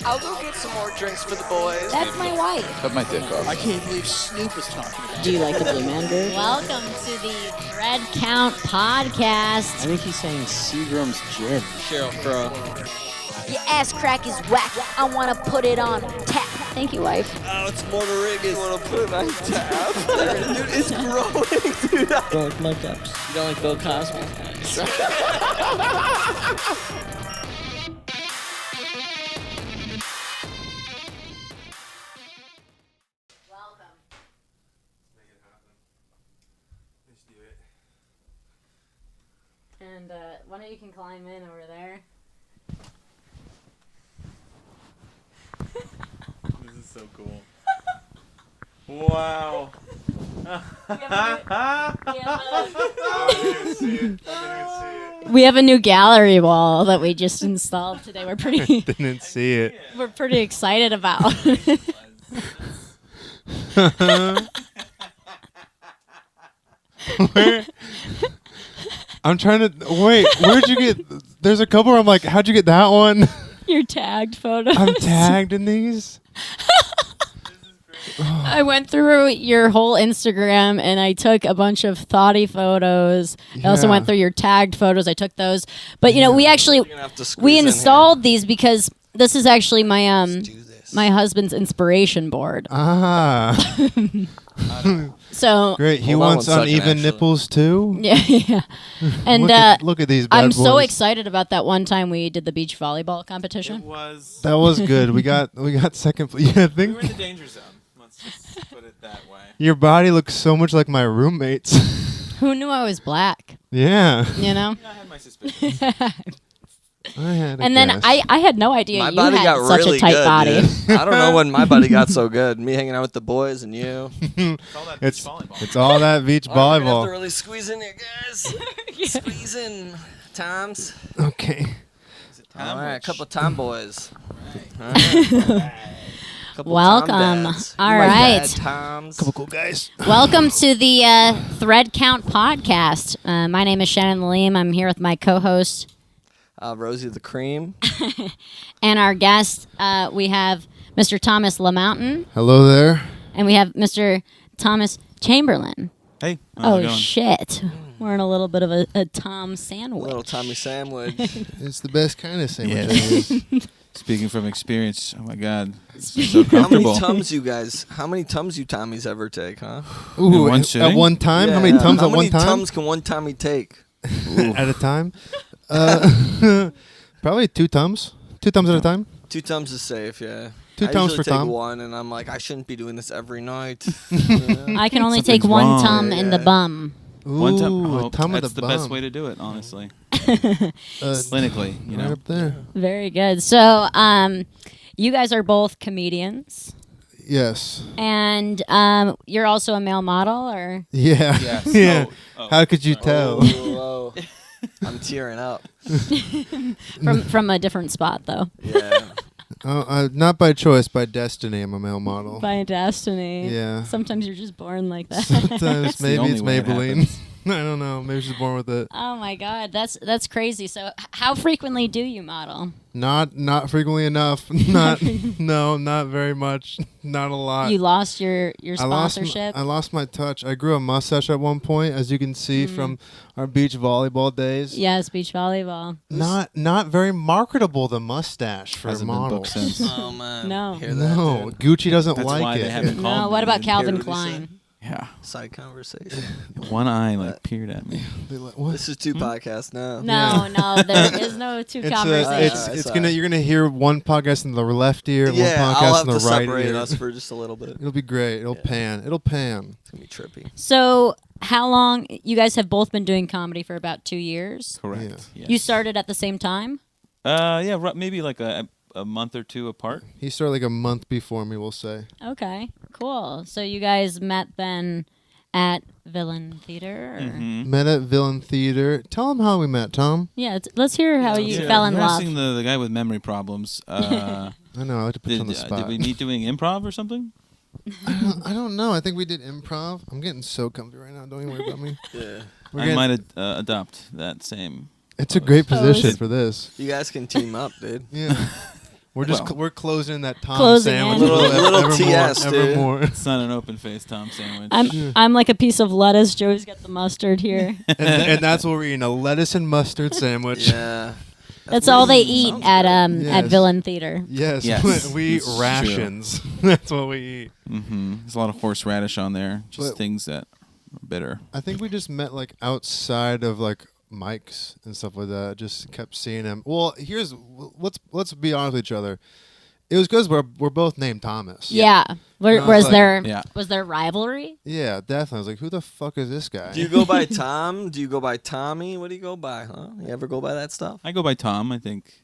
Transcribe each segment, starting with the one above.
I'll go get some more drinks for the boys. That's my wife. Cut my dick off. I can't believe Snoop is talking about Do you like the Blue Man Group? Welcome to the Thread Count Podcast. I think he's saying Seagram's jib. Cheryl Crow. Your ass crack is whack. I want to put it on tap. Thank you, wife. Oh, it's Mortarigis. You want to put it on tap? Dude, it's growing, dude. Don't like mishaps. You don't like Bill Cosby? And one of you can climb in over there. This is so cool. Wow. We have a new gallery wall that we just installed today. We're pretty Didn't see it. we're pretty excited about. Where? I'm trying to wait. Where'd you get? There's a couple where I'm like, how'd you get that one? Your tagged photos. I'm tagged in these. I went through your whole Instagram and I took a bunch of thoughty photos. I also Yeah. went through your tagged photos. I took those. But you know, we actually You're gonna have to squeeze we in installed these because this is actually my here. Let's do this. my husband's inspiration board. Ah, So great. He Hold on wants 1 second, uneven actually. nipples too. yeah. And look at these. Bad I'm so boys. excited about that one time we did the beach volleyball competition. That was good. We got second place. Yeah, I we think were in the danger zone. Let's just put it that way. Oh Your body looks so much like my roommate's. Who knew I was black? Yeah. You know? I had my suspicions. And I had a then guess. I had no idea My you body had got such really a tight good, body. dude. I don't know when my body got so good. Me hanging out with the boys and you. It's all that beach All right, we're gonna have to volleyball. really squeeze in here, guys. Squeeze in, Toms. Okay. All right, a couple tomboys. All right. Couple Welcome. Tom dads. All You my right. dad, Toms. Couple cool guys. Welcome to the Thread Count Podcast. My name is Shannon Laleem. I'm here with my co-host Rosie the Cream. and our guest. We have Mr. Thomas LaMountain, Hello there. and we have Mr. Thomas Chamberlain. Hey, how's it Oh, going? shit. We're in a little bit of a Tom sandwich. Little Tommy sandwich. It's the best kind of sandwich. Yeah. there is. Speaking from experience, oh my God, it's so How many comfortable. Tums you Tommies ever take, huh? Ooh, one at sitting? one time? How many Tums How at one many time? Tums can one Tommy take? At a time? Probably 2 Tums. 2 Tums at a time. 2 Tums is safe, yeah. 2 I Tums usually for take Tom. one, and I'm like, I shouldn't be doing this every night. Yeah. I can only Something's take one wrong. Tom in the Yeah. bum. Ooh, One time, a Tum of that's the the best bum. way to do it, honestly. Uh, Clinically, you right know. up there. Very good. So, you guys are both comedians, Yes. and you're also a male model, or Yeah. Yes. Yeah. Oh, How could you tell? Whoa. I'm tearing up. from a different spot though. Yeah. Not by choice, by destiny. I'm a male model. By destiny. Yeah. Sometimes you're just born like that. Sometimes the maybe only it's way it Maybelline. happens. I don't know. Maybe she's born with it. Oh my God, that's crazy. So, how frequently do you model? Not frequently enough. Not very much. Not a lot. You lost your I sponsorship. lost my touch. I grew a mustache at one point, as you can see from our beach volleyball days. Yes, beach volleyball. Not very marketable, the mustache for Hasn't been booked models. since. Oh, man. No. Hear that, No, dude? Gucci doesn't That's like why it. they haven't called No, me. what about Calvin Hear what he Klein? Yeah. Side conversation. One eye like peered at me. They like, what? This is 2 podcasts now. No, there is no two conversations. It's Sorry. you're gonna hear one podcast in the left ear, and Yeah, one I'll podcast have in the to right separate ear. us for just a little bit. It'll be great. It'll pan. It'll pan. It's going to be trippy. So, how long you guys have both been doing comedy for about 2 years? Correct. Yeah. Yes. You started at the same time? Yeah, maybe like a month or two apart. He started like a month before me, we'll say. Okay, cool. So you guys met then at Villain Theater? Or? Mm-hmm. Met at Villain Theater. Tell him how we met, Tom. Yeah, let's hear how you fell in You're love. asking the guy with memory problems. I know. I like to put you on the spot. Did we meet doing improv or something? I don't know. I think we did improv. I'm getting so comfy right now. Don't even worry about me. Yeah. I might adopt that same. It's a great position Pose. for this. You guys can team up, dude. Yeah. We're closing that Thom Closing sandwich. in. Little TS, dude. evermore. It's not an open faced Thom sandwich. I'm like a piece of lettuce. Joey's got the mustard here. and that's what we're eating, a lettuce and mustard sandwich. Yeah. That's all they eat Sounds at good. at Yes. Villain Theater. Yes, Yes. we eat It's true. rations. That's what we eat. There's a lot of horseradish on there. Just But- things that are bitter. I think we just met like outside of like mics and stuff like that. Just kept seeing him. Well, let's be honest with each other. It was because we're both named Thomas. Yeah. I was Was like- there Yeah. was there rivalry? Yeah, definitely. I was like, who the fuck is this guy? Do you go by Thom? Do you go by Tommy? What do you go by, huh? You ever go by that stuff? I go by Thom, I think.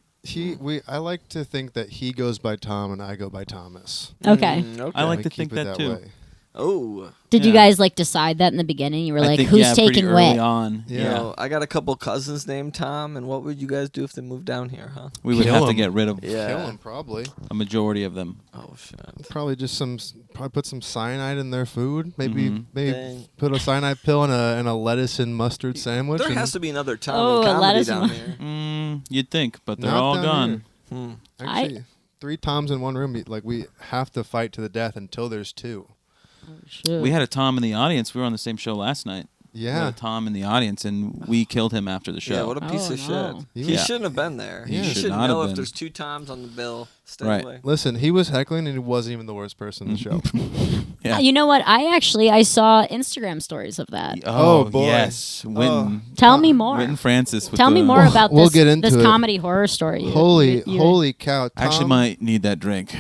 I like to think that he goes by Thom and I go by Thomas. Okay. Okay. I like We to keep think it that too. way. Oh. Did you Yeah. guys like decide that in the beginning? You were I like, think, who's yeah, pretty taking early what? on. Yeah. You know, I got a couple cousins named Tom, and what would you guys do if they moved down here, huh? We would Kill have to him. get rid of Yeah. Kill him probably. a majority of them. Oh shit. Probably just probably put some cyanide in their food. Maybe Mhm. Dang. put a cyanide pill in a lettuce and mustard sandwich. There and has to be another Tom Oh, in a comedy lettuce down and- here. You'd think, but they're Not all down gone. here. Hmm. Actually, 3 Toms in one room. Like we have to fight to the death until there's 2. Shoot. We had a Thom in the audience. We were on the same show last night. We had Yeah. a Thom in the audience, and we killed him after the show. Yeah, what a piece Oh, of no. shit. He He was- shouldn't have been there. He He should should not know have if been. there's 2 Toms on the bill. Stay Right. away. Listen, he was heckling and he wasn't even the worst person in the show. Yeah. You know what? I saw Instagram stories of that. Oh, boy. Yes, Wynton. Tell me more. Wynton Francis. With Tell me the- more about We'll this, get into this it. comedy horror story. Holy cow! I actually Tom- might need that drink.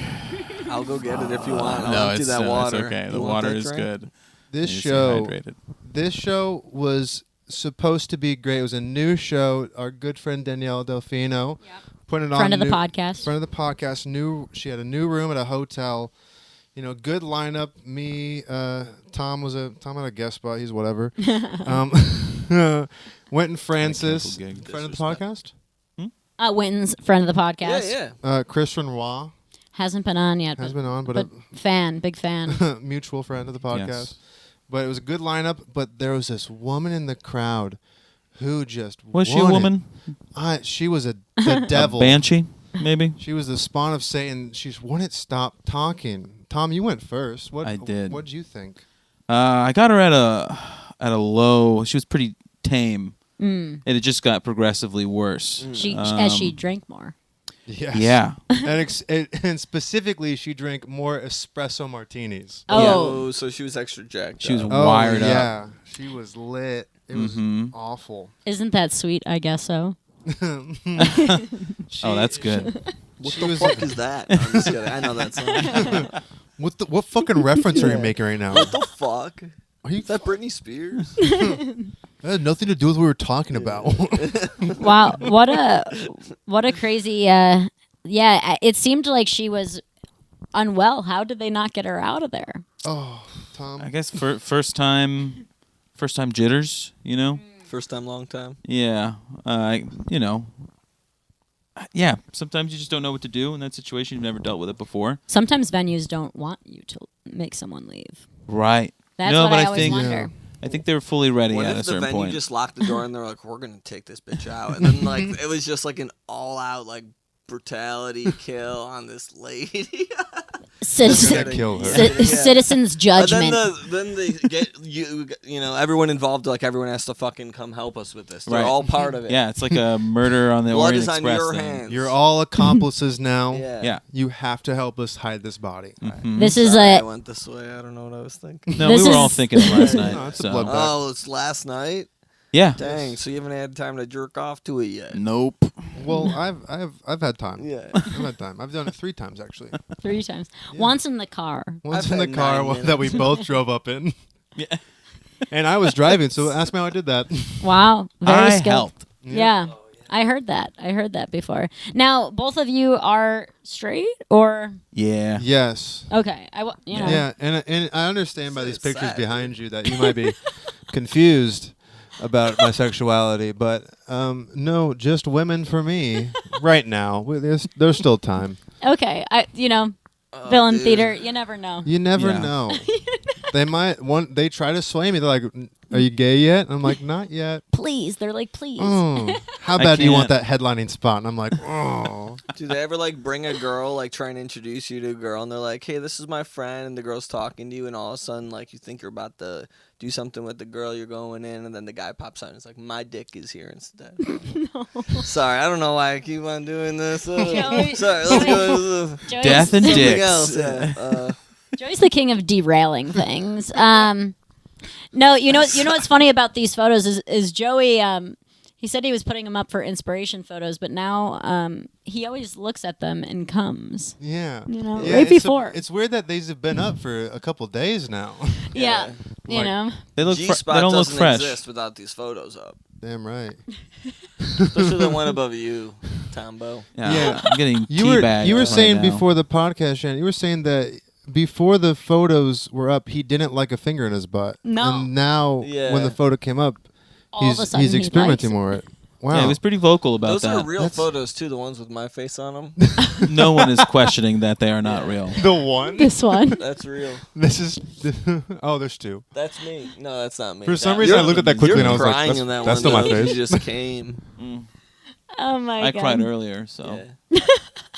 I'll go get it if you want. I'll no, empty it's, that water. it's okay. You The want water that is drink? good. This You stay show. hydrated. This show was supposed to be great. It was a new show. Our good friend Danielle Delfino putting it on. Friend of the podcast. Friend of the podcast. She had a new room at a hotel. You know, good lineup. Me, Tom had a guest spot. He's whatever. Wynton Francis, Canceled gig. friend of the podcast. Wynton's friend of the Yeah, podcast. yeah. Chris Renoir Hasn't been on yet, has but, been on, but big fan. a mutual friend of the podcast. Yes. But it was a good lineup. But there was this woman in the crowd who just Was she a wanted- woman? She was the devil. A banshee, maybe? She was the spawn of Satan. She just wouldn't stop talking. Tom, you went first. What I did. What'd you think? I got her at a low. She was pretty tame, Mm. and it just got progressively worse. She as she drank more. Yes. Yeah. and specifically, she drank more espresso martinis. Oh, So she was extra jacked. She was up. wired up. yeah. She was lit. It was Mhm. awful. isn't that sweet? I guess so. Oh, that's good. What She the was- fuck is that? I'm just kidding. I know that song. What fucking reference are you making right now? What the fuck? Are you? Is that Britney Spears? That had nothing to do with what we were talking about. Wow, what a crazy. It seemed like she was unwell. How did they not get her out of there? Oh, Tom. I guess first time jitters. You know. First time, long time. Yeah. You know. Yeah. Sometimes you just don't know what to do in that situation. You've never dealt with it before. Sometimes venues don't want you to make someone leave. Right. That's no, what but I I always think wonder. I think they were fully ready What at a if the certain venue point. just locked the door and they're like, "We're gonna take this bitch out," and then like it was just like an all-out like brutality kill on this lady. Citizen, gonna kill her. Yeah. Citizen's But judgment. then they get you know everyone involved, like everyone has to fucking come help us with this. They're Right. all part of it. Yeah, it's like a murder on the Blood Orient is on Express your thing. hands. You're all accomplices now. Yeah. Yeah. You have to help us hide this body. Mhm. This is Sorry, I a went this way. I don't know what I was thinking. No, This we were all is- thinking it last No, night. it's a so. bloodbath. Oh, it's last night. Yeah. Dang. So you haven't had time to jerk off to it yet. Nope. Well, I've had time. Yeah. I've had time. I've done it 3 times actually. 3 times. Yeah. Once in the car. Once I've in the had car 9 that we minutes. both drove up in, Yeah. and I was driving. So ask me how I did that. Wow. Very I skilled. helped. Yeah. I heard that before. Now, both of you are straight or Yeah. Yes. okay. You know. Yeah, and I understand by So these it's pictures sad, behind you that you might be confused about my sexuality, but no, just women for me right now. There's still time. Okay. Villain theater, you never know. You never Yeah. know. They try to sway me. They're like, "Are you gay yet?" And I'm like, "Not yet." Please, they're like, please. Oh, how bad do you want that headlining spot? And I'm like, "Oh." Do they ever like bring a girl, like try and introduce you to a girl, and they're like, "Hey, this is my friend," and the girl's talking to you, and all of a sudden, like you think you're about to do something with the girl you're going in, and then the guy pops out and it's like, "My dick is here instead." No. Sorry, I don't know why I keep on doing this. Joey- Sorry, let's go. Joey's- Death and Something dicks. else. Yeah. Joey's the king of derailing things. No, you know what's funny about these photos is Joey. He said he was putting them up for inspiration photos, but now he always looks at them and comes. Yeah. You know, Yeah, right before. It's weird that these have been up for a couple days now. Yeah, you Like- know. They look. G-Spot They don't look doesn't fresh. exist without these photos up. Damn right. Especially the one above you, Tombo. Yeah, I'm getting You were teabagged saying right now. before the podcast, Shannon. You were saying that before the photos were up, he didn't like a finger in his butt. No. And now, Yeah. when the photo came up, All of a sudden he's he experimenting likes it. more with it. Wow. Yeah, he was pretty vocal about Those that. are real That's- photos too. The ones with my face on them. No one is questioning that they are not real. the one. This one. That's real. This is. Oh, there's two. That's me. No, that's not me. For some reason, I looked at that quickly you're and I was like, crying "That's, in that that's one, still my though. face." You just came. Oh my I god. cried earlier, so Yeah.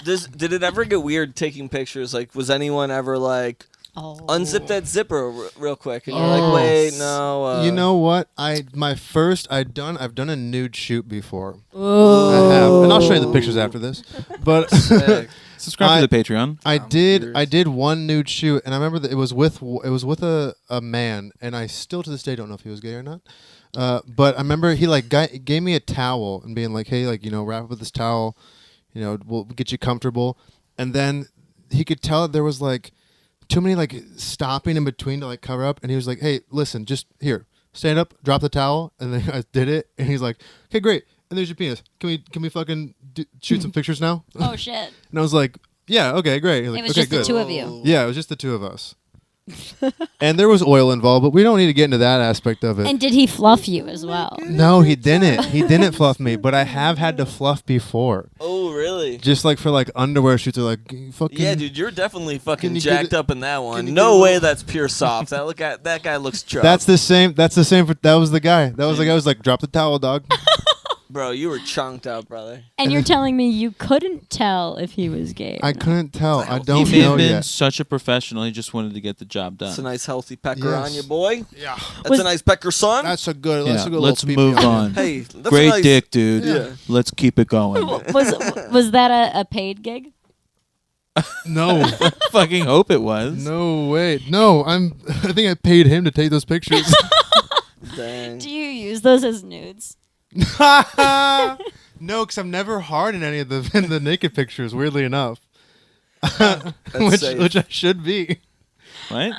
Did it ever get weird taking pictures? Like, was anyone ever like, Oh. unzip that zipper real quick, and you're like, wait, no. You know what? I've done a nude shoot before. Ooh. I have, and I'll show you the pictures after this. But Sick. subscribe to the Patreon. I curious. did one nude shoot, and I remember that it was with a man, and I still to this day don't know if he was gay or not. But I remember he like gave me a towel and being like, "Hey, like, wrap up with this towel, we'll get you comfortable." And then he could tell that there was like too many like stopping in between to like cover up, and he was like, "Hey, listen, just here, stand up, drop the towel," and then I did it, and he's like, "Okay, great, and there's your penis. Can we fucking shoot some pictures now?" Oh shit. And I was like, "Yeah, okay, great." He's like, It was "Okay, just good." the two of you. Yeah, it was just the two of us. And there was oil involved, but we don't need to get into that aspect of it. And did he fluff you as well? No, he didn't. He didn't fluff me, but I have had to fluff before. Oh, really? Just like for like underwear shoots, are like fucking. Yeah, dude, you're definitely fucking Can you jacked get it- up in that can one. you No get a way, little- that's pure soft. That guy looks drunk. That's the same. That was the guy. That was the guy who was like, "Drop the towel, dog." Bro, you were chunked out, brother. And you're telling me you couldn't tell if he was gay. Or I not. couldn't tell. I He don't may know have been yet. such a professional. He just wanted to get the job done. That's a nice healthy pecker Yes. on you, boy. Yeah, That's Was- a nice pecker, son. that's a good. Yeah, That's a good. let's little move peepee on. Hey, that's Great a nice, dick, dude. Yeah. Let's keep it going. Was that a paid gig? No, Fucking hope it was. no way. No, I think I paid him to take those pictures. Dang. Do you use those as nudes? No, because I'm never hard in any of the naked pictures. Weirdly enough, That's safe. which I should be. Right?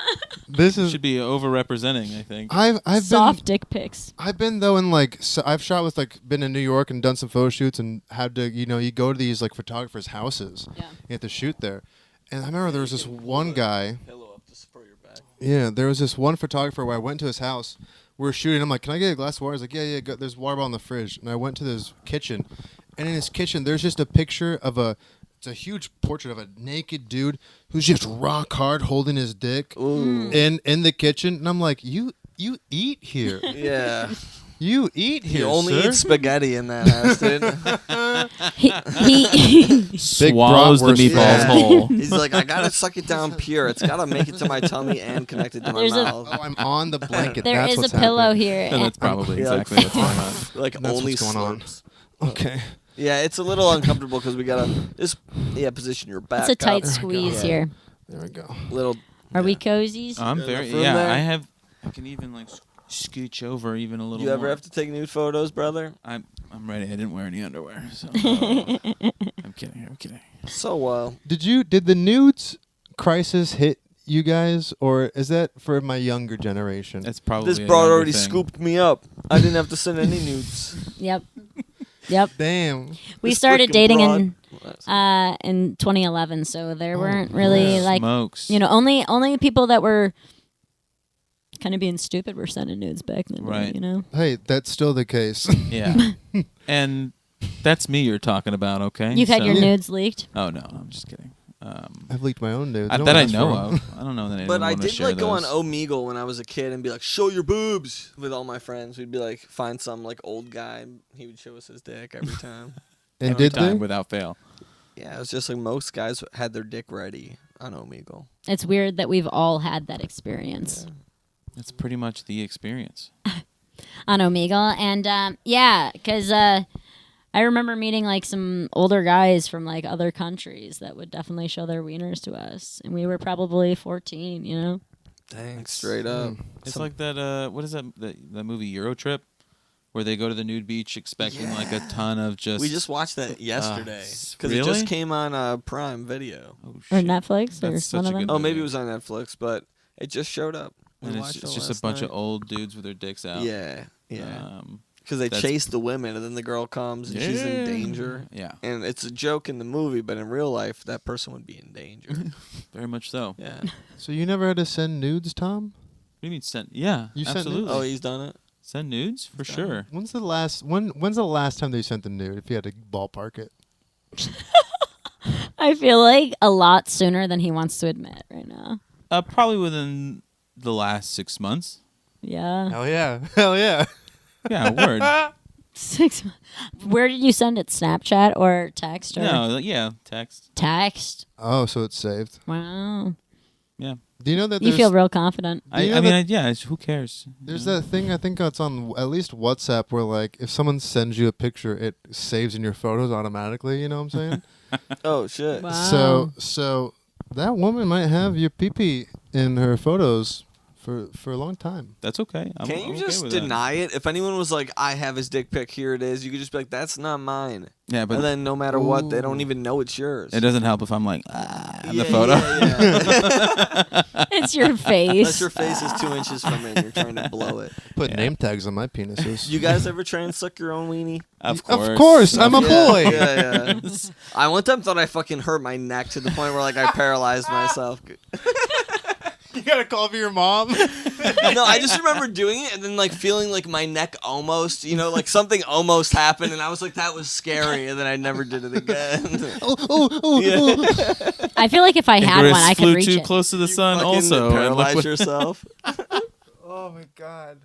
This is Should be overrepresenting, I think. I've Soft dick pics. I've been though in like I've shot with like been in New York and done some photo shoots and had to you go to these like photographers' houses. Yeah. You have to shoot there, and I remember there was this one guy. Pillow up just for your back. Yeah, there was this one photographer where I went to his house. We were shooting. I'm like, "Can I get a glass of water?" He's like, "Yeah, go. There's water bottle in the fridge." And I went to his kitchen, and in his kitchen, there's just a picture of it's a huge portrait of a naked dude who's just rock hard holding his dick Ooh. in the kitchen. And I'm like, "You eat here. Yeah. You eat here, You only sir." eat spaghetti in that house, dude. He Swallows the bratwurst. meatballs Yeah. whole. He's like, I gotta suck it down pure. It's gotta make it to my tummy and connect it to my There's a- mouth. Oh, I'm on the blanket. there That's is a what's pillow happening. here. And that's probably Yeah, exactly what's going on. Like That's only what's going on. slurps. Okay. Yeah, it's a little uncomfortable because we gotta just position your back. It's a tight up. squeeze Yeah. here. There we go. Little. Are we cozies? I'm Got very enough room yeah. there? I can even like scooch over even a little. You ever more. have to take nude photos, brother? I'm ready. I didn't wear any underwear, so I'm kidding. I'm kidding. So, Did the nudes crisis hit you guys, or is that for my younger generation? That's probably this a broad younger already thing. scooped me up. I didn't have to send any nudes. Yep. Yep. Damn. We This started freaking dating broad. in 2011, so there Oh, weren't really like Smokes. only people that were kind of being stupid were sending nudes back then. Right. You know. Hey, that's still the case. Yeah. And that's me you're talking about, okay? You've had So- your nudes leaked. Oh no, I'm just kidding. I've leaked my own nudes. that I ask know for 'em. of. I don't know that anyone But I wanna did share like go on those. Omegle when I was a kid and be like, show your boobs with all my friends. We'd be like, find some like old guy. And he would show us his dick every time. And Every did they? time without fail. Yeah, it was just like most guys had their dick ready on Omegle. It's weird that we've all had that experience It's pretty much the experience. on Omegle, and because I remember meeting like some older guys from like other countries that would definitely show their wieners to us, and we were probably 14. You know, Dang, straight up. It's like that. What is that movie Eurotrip, where they go to the nude beach expecting like a ton of just. We just watched that yesterday because really? it just came on Prime Video. Oh, or shit. Netflix, or That's such one a of them. good Oh, maybe movie. it was on Netflix, but it just showed up. We And watched it's it just a last bunch night. of old dudes with their dicks out. Yeah. Because they That's- chase the women, and then the girl comes and she's in danger. Yeah, And it's a joke in the movie, but in real life, that person would be in danger. very much so. Yeah. So you never had to send nudes, Tom? What do you mean send? Yeah, You sent absolutely. Oh, he's done it. Send nudes for sure. When's the last time they sent a nude? If you had to ballpark it. I feel like a lot sooner than he wants to admit right now. Probably within the last 6 months. Yeah, Hell yeah! Hell yeah! Yeah, word. 6 months. Where did you send it? Snapchat or text? Or No, yeah, text. text. Oh, so it's saved. Wow, Yeah, Do you know that you there's feel real confident. you know I mean, that- yeah. Who cares? there's that thing I think it's on at least WhatsApp where like if someone sends you a picture, it saves in your photos automatically. You know what I'm saying? Oh, shit. Wow. So that woman might have your pee-pee in her photos for a long time. That's okay. I'm Can't you okay just with that. deny it? If anyone was like, I have his dick pic, here it is, you could just be like, that's not mine. Yeah, but And then no matter what, they don't Ooh. even know it's yours. it doesn't help if I'm like in the Yeah, photo. yeah. It's your face. Unless your face is 2 inches from it and you're trying to blow it. Put Yeah. name tags on my penises. You guys ever try and suck your own weenie? Of course. Of course, I'm a boy. Yeah. I one time thought I fucking hurt my neck to the point where like I paralyzed myself. You gotta call for your mom. No, I just remember doing it and then like feeling like my neck almost, like something almost happened, and I was like, that was scary, and then I never did it again. Yeah. I feel like if I had Icarus one, I could flew reach too it. close to the You sun. fucking Also, and look paralyze what- yourself. Oh my god.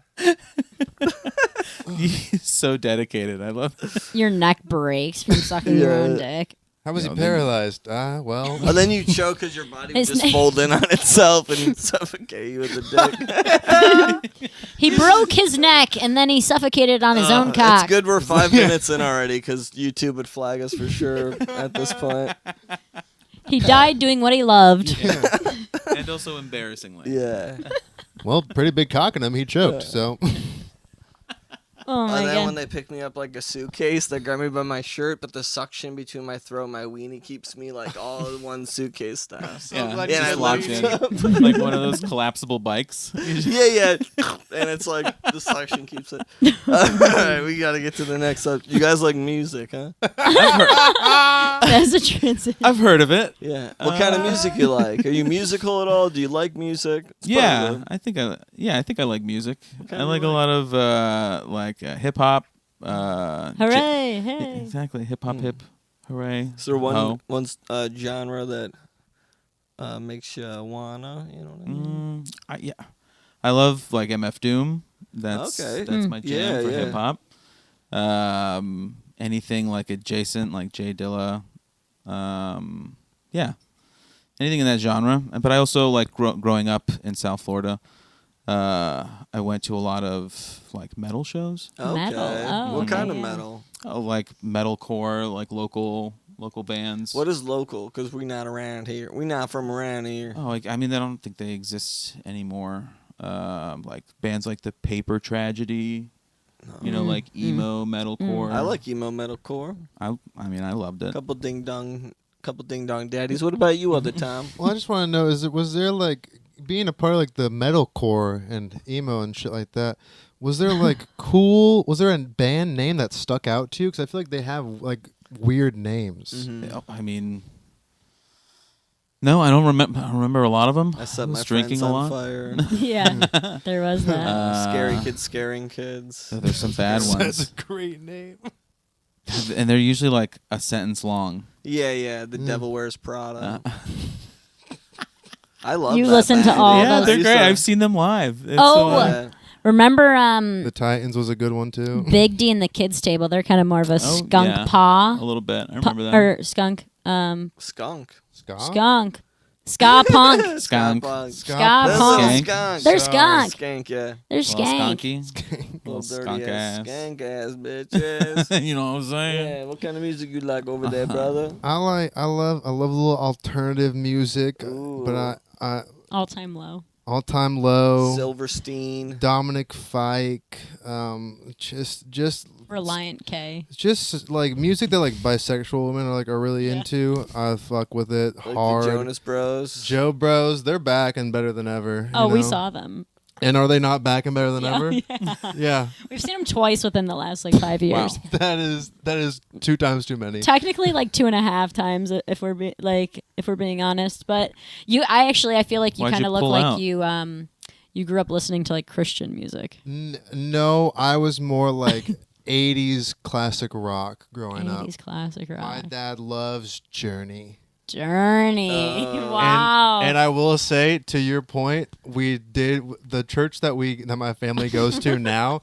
He's so dedicated. I love. Your neck breaks from sucking your own Yeah. dick. How was No, he then- paralyzed? Well. And then you choke because your body would His just neck- fold in on itself and suffocate you with the dick. He broke his neck and then he suffocated on his own cock. It's good we're 5 minutes in already because YouTube would flag us for sure at this point. He died doing what he loved. And also embarrassingly. Yeah. Well, pretty big cock in him. He choked. So. Oh my And then when god. they pick me up like a suitcase, they grab me by my shirt, but the suction between my throat and my weenie keeps me like all in one suitcase style. Yeah, glad you just said locked that. in, like one of those collapsible bikes. Yeah. And it's like the suction keeps it. All right, we got to get to the next subject. You guys like music, huh? That's a transition. I've heard of it. Yeah. What kind of music you like? Are you musical at all? Do you like music? It's Yeah, probably- I think I like music. kind I do like you a like? lot of hip hop. Hooray, hey. Exactly, hip hop, hip, hooray. Is there one ho. genre that makes you wanna? You know what I mean? Yeah, I love like MF Doom. That's Okay. that's my jam Yeah, for yeah. hip hop. Anything like adjacent, like Jay Dilla. Yeah, anything in that genre. But I also like growing up in South Florida. I went to a lot of like metal shows. Okay. Metal. Oh, what kind of yeah. metal? Like metalcore, like local bands. What is local? Because we're not around here. We're not from around here. Oh, like I mean, I don't think they exist anymore. Like bands like the Paper Tragedy, like emo metalcore. I like emo metalcore. I mean, I loved it. Couple ding dong daddies. What about you, other Tom? Well, I just want to know: was there like being a part of like the metalcore and emo and shit like that? Was there like cool? Was there a band name that stuck out to you? Because I feel like they have like weird names. Oh, I mean, no, I don't remember. I remember a lot of them. I set was my drinking friends a on lot. fire. Yeah, there was that. Scary kids scaring kids. So there's some bad ones. a great name. And they're usually like a sentence long. Yeah. The Devil Wears Prada. I love You that listen to band, all dude. Yeah, those- they're I used great. to- I've seen them live. It's Yeah. Remember The Titans was a good one too. Big D and the Kids Table? They're kind of more of a skunk yeah. paw. a little bit. I Pa- remember that. or skunk. Skunk. Skunk. Ska punk. Skunk. Punk. Ska Those punk. little Skank. skunks. They're skunk. Skank, yeah. They're Little skank. skunky. Little Little dirty skunk ass, ass. skank ass bitches. You know what I'm saying? Yeah, what kind of music you like over there, brother? I love a little alternative music, Ooh. but I All time low. all time low. Silverstein. Dominic Fike, just Reliant K. just like music that like bisexual women are really Yeah. into. I fuck with it Like hard. the Jonas Bros. Joe Bros, they're back and better than ever. Oh, you we know? saw them. And are they not back and better than Yeah, ever? yeah. Yeah, We've seen them twice within the last like 5 years. Wow. that is 2 times too many. Technically, like 2.5 times if we're being honest. But I feel like you Why'd kind you of look pull like out? you grew up listening to like Christian music. No, I was more like 80s classic rock growing up. 80s classic rock. My dad loves Journey. Journey. Wow. And I will say, to your point, we did the church that my family goes to now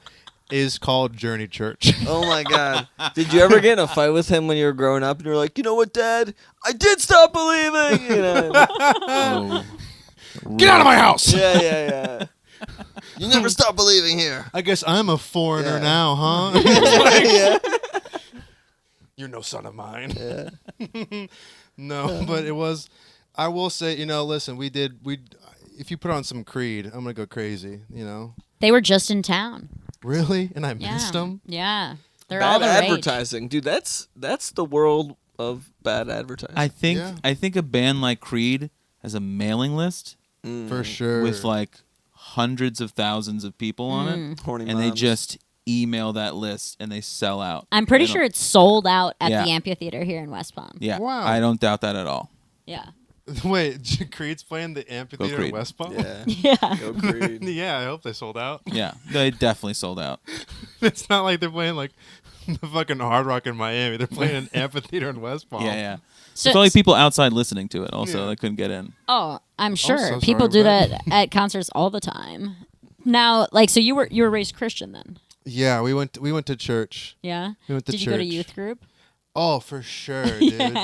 is called Journey Church. Oh my God! Did you ever get in a fight with him when you were growing up? And you're like, you know what, Dad? I did stop believing. You know? Oh. Get out of my house! Yeah. You never stop believing here. I guess I'm a foreigner Yeah. now, huh? Yeah. You're no son of mine. Yeah. No, but it was. I will say, listen, we. If you put on some Creed, I'm gonna go crazy. They were just in town. Really, and I Yeah. missed them. Yeah. They're all Bad the rage. advertising, dude. That's the world of bad advertising. I think Yeah. I think a band like Creed has a mailing list For sure. with like hundreds of thousands of people on it, Horny and they moms. just email that list and they sell out. I'm pretty They sure don't- it's sold out at Yeah. the amphitheater here in West Palm. Yeah, Wow. I don't doubt that at all. Yeah. Wait, Creed's playing the amphitheater in Creed. West Palm? Yeah. Yeah. Go Creed. Yeah, I hope they sold out. Yeah, they definitely sold out. It's not like they're playing like the fucking Hard Rock in Miami. They're playing an amphitheater in West Palm. Yeah. So, There's probably people outside listening to it. Also, Yeah. they couldn't get in. oh, I'm sure so people sorry do about that at concerts all the time. Now, like, so you were raised Christian then? Yeah, we went to church. Yeah. We went to Did church. you go to youth group? Oh, for sure, dude.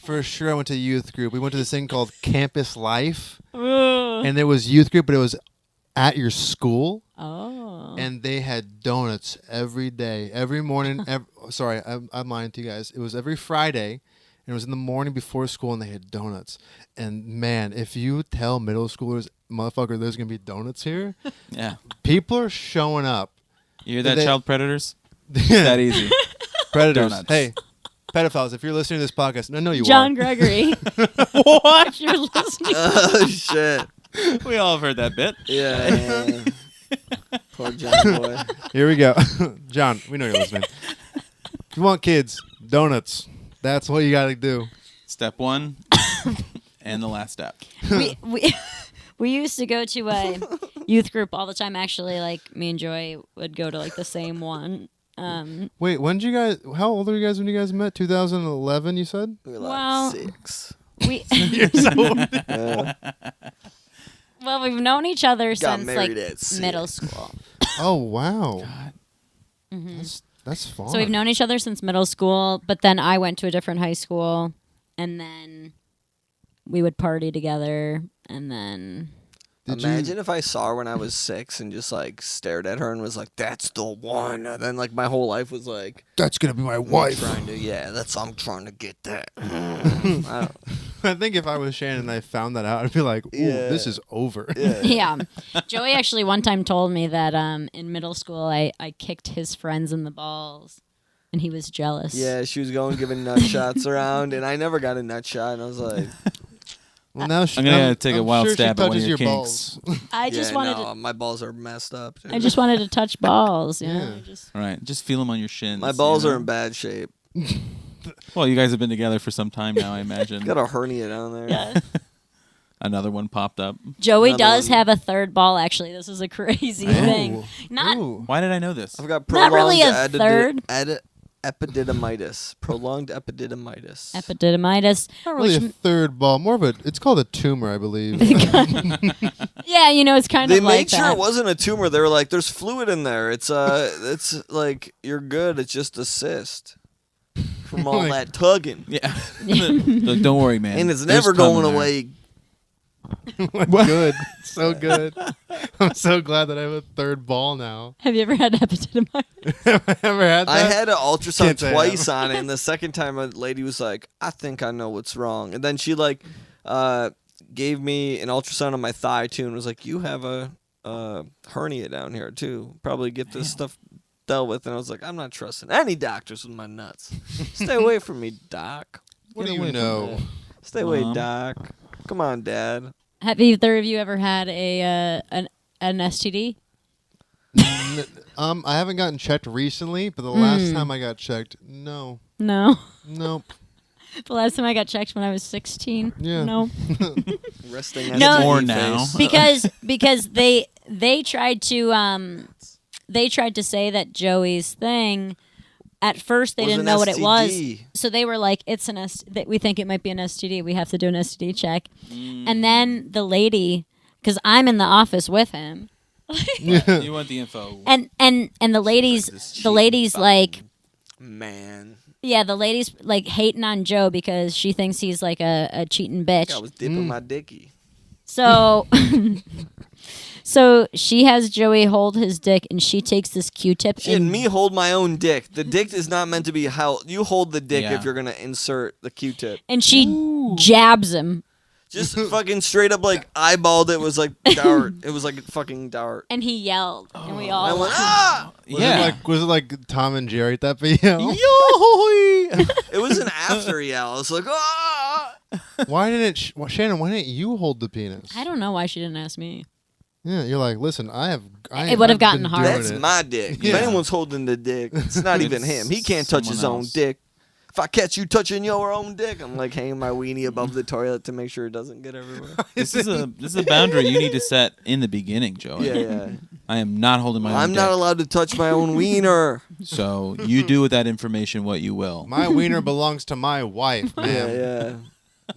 For sure, I went to youth group. We went to this thing called Campus Life, and there was youth group, but it was at your school, Oh. and they had donuts every day, every morning. Sorry, I'm lying to you guys. It was every Friday, and it was in the morning before school, and they had donuts. And man, if you tell middle schoolers, motherfucker, there's gonna be donuts here, Yeah, people are showing up. you hear that, They- child predators? That easy. Predators. Donuts. Hey, pedophiles, if you're listening to this podcast, I know you John are. Gregory. What? If you're listening. Oh shit. We all have heard that bit. Yeah. Poor John boy. Here we go. John, we know you're listening. If you want kids, donuts. That's what you got to do. Step one, and the last step. We used to go to a youth group all the time. Actually, like me and Joy would go to like the same one. Wait, when did you guys, how old are you guys when you guys met? 2011, you said? We were like Well- 6. We Years old. Yeah. well, we've known each other Got since married like at 6. middle school. Oh, wow. Mhm. That's fun. So we've known each other since middle school, but then I went to a different high school, and then we would party together, and then Did you- Imagine if I saw her when I was 6 and just like stared at her and was like, "That's the one." And then like my whole life was like, That's going to be my wife. trying to, I'm trying to get that. I don't- I think if I was Shannon and I found that out, I'd be like, ooh, Yeah. this is over. yeah. yeah. Joey actually one time told me that in middle school I kicked his friends in the balls, and he was jealous. Yeah, she was going giving nut shots around, and I never got a nut shot, and I was like, Well, now I'm gonna take a wild sure stab she at one of touches your balls. I just yeah, wanted no, my balls are messed up. I just wanted to touch balls. You know? Yeah. Just, All right, just feel them on your shins. my balls you are know? in bad shape. Well, you guys have been together for some time now, I imagine. Got a hernia down there. yeah. Another one popped up. Joey Another does one. have a third ball. Actually, this is a crazy thing. Not Ooh. Why did I know this? I've got Not really prolonged a third. epididymitis, prolonged epididymitis. Epididymitis. Not really which, a third ball. More of a. It's called a tumor, I believe. yeah, it's kind They of made like sure that. it wasn't a tumor. They were like, "There's fluid in there. It's like you're good. It's just a cyst from all Like- that tugging, Yeah. Look, don't worry, man. and it's There's never cum in going there. away." Good. So good. I'm so glad that I have a third ball now. Have you ever had epididymitis? Have I ever had that? I had an ultrasound Can't say I twice have. on it, and the second time a lady was like, "I think I know what's wrong," and then she gave me an ultrasound on my thigh too, and was like, "You have a hernia down here too. Probably get this stuff dealt with." And I was like, "I'm not trusting any doctors with my nuts. Stay away from me, doc. What do Get you away from know? that. Stay away, Mom. doc. Come on, Dad." Have either of you ever had an STD? I haven't gotten checked recently, but the last time I got checked, no. No. Nope. The last time I got checked when I was 16. Yeah. No. Resting No. STD More now. face. because they tried to say that Joey's thing. At first, they Was didn't an know what it was, STD. so they were like, "It's an that we think it might be an STD. We have to do an STD check." And then the lady, because I'm in the office with him, You want the info. and the ladies, this the ladies cheating like, Man, yeah, the ladies like hating on Joe because she thinks he's like a cheating bitch. I was dipping my dicky. So, so she has Joey hold his dick, and she takes this Q-tip. She had me hold my own dick. The dick is not meant to be held. You hold the dick Yeah. if you're gonna insert the Q-tip. and she jabs him, Just fucking straight up like eyeballed it. Was like dart. It was like a fucking dart. and he yelled, and we I all went ah. Was it like Tom and Jerry at that video? It was an after yell. I was like ah. Why didn't Shannon? Why didn't you hold the penis? I don't know why she didn't ask me. Yeah, you're like, listen, It would have I've gotten been hard. doing That's it. my dick. Yeah. If anyone's holding the dick, it's not even him. He can't touch his someone own else. dick. If I catch you touching your own dick, I'm like hanging my weenie above the toilet to make sure it doesn't get everywhere. This is a boundary you need to set in the beginning, Joey. Yeah. I am not holding my own I'm not dick. allowed to touch my own wiener. So you do with that information what you will. My wiener belongs to my wife, man. Yeah.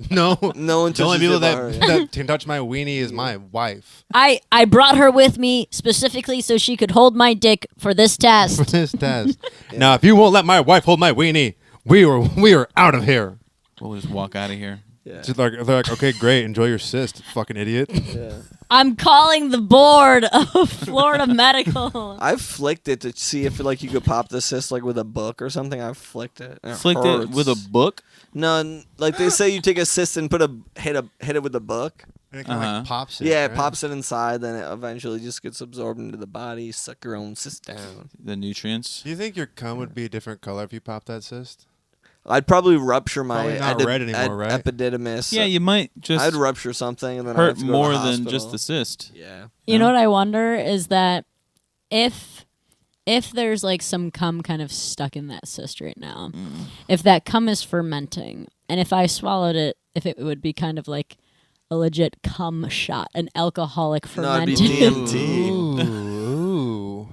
No, No one the only touches people it but her. that can touch my weenie is my wife. I brought her with me specifically so she could hold my dick for this For test. this test. Now, if you won't let my wife hold my weenie, we are out of here. We'll just walk out of here. Yeah. They're like, okay, great, enjoy your cyst, fucking idiot. Yeah. I'm calling the board of Florida Medical. I've flicked it to see if like you could pop the cyst like with a book or something. I've flicked it. And Flicked it hurts. with a book. No, like they say you take a cyst and hit it with a book. And it kind of Uh-huh. like pops it. Yeah, it right? pops it inside, then it eventually just gets absorbed into the body. Suck your own cyst down. The nutrients. Do you think your cum would be a different color if you popped that cyst? I'd probably rupture my Probably not red anymore, right? epididymis. Yeah, you might just I'd rupture something and then I'd hurt have to go to more the than hospital. just the cyst. Yeah. You know what I wonder is that if there's like some cum kind of stuck in that cyst right now, if that cum is fermenting, and if I swallowed it, if it would be kind of like a legit cum shot, an alcoholic No, it'd be fermented. DMT. Ooh.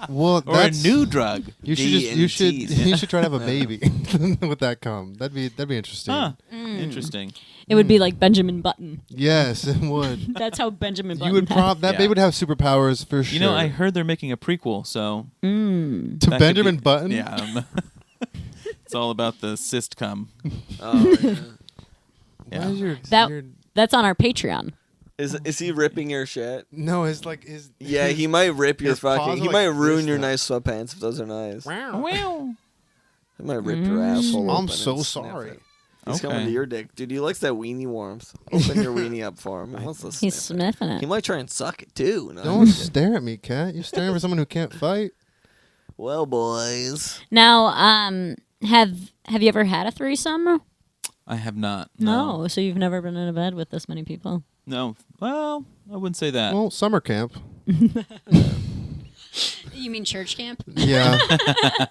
Well, Or a that's new drug. You should DNTs. you should try to have a baby with that cum. That'd be interesting. Huh. Interesting. It would be like Benjamin Button. Yes, it would. That's how Benjamin Button. You would that Yeah. baby would have superpowers for sure. You know, I heard they're making a prequel, so to that could Benjamin be- Button. Yeah. It's all about the cyst cum. Oh, yeah. Why Yeah. is your, That- your That's on our Patreon. Is he ripping your shit? no? It's like his. Yeah, he might rip your his paws fucking. are He like might ruin this your now. nice sweatpants if those are nice. Well. He might rip your asshole. I'm open so and sniff sorry. it. He's Okay. coming to your dick, dude. He likes that weenie warmth. Open your weenie up for him. He wants to He's sniff it. sniffing He it. might try and suck it too. No, Don't stare at me, cat. You're staring for someone who can't fight. Well, boys. Now, have you ever had a threesome? I have not. No. So you've never been in a bed with this many people? No. Well, I wouldn't say that. Well, summer camp. You mean church camp? Yeah,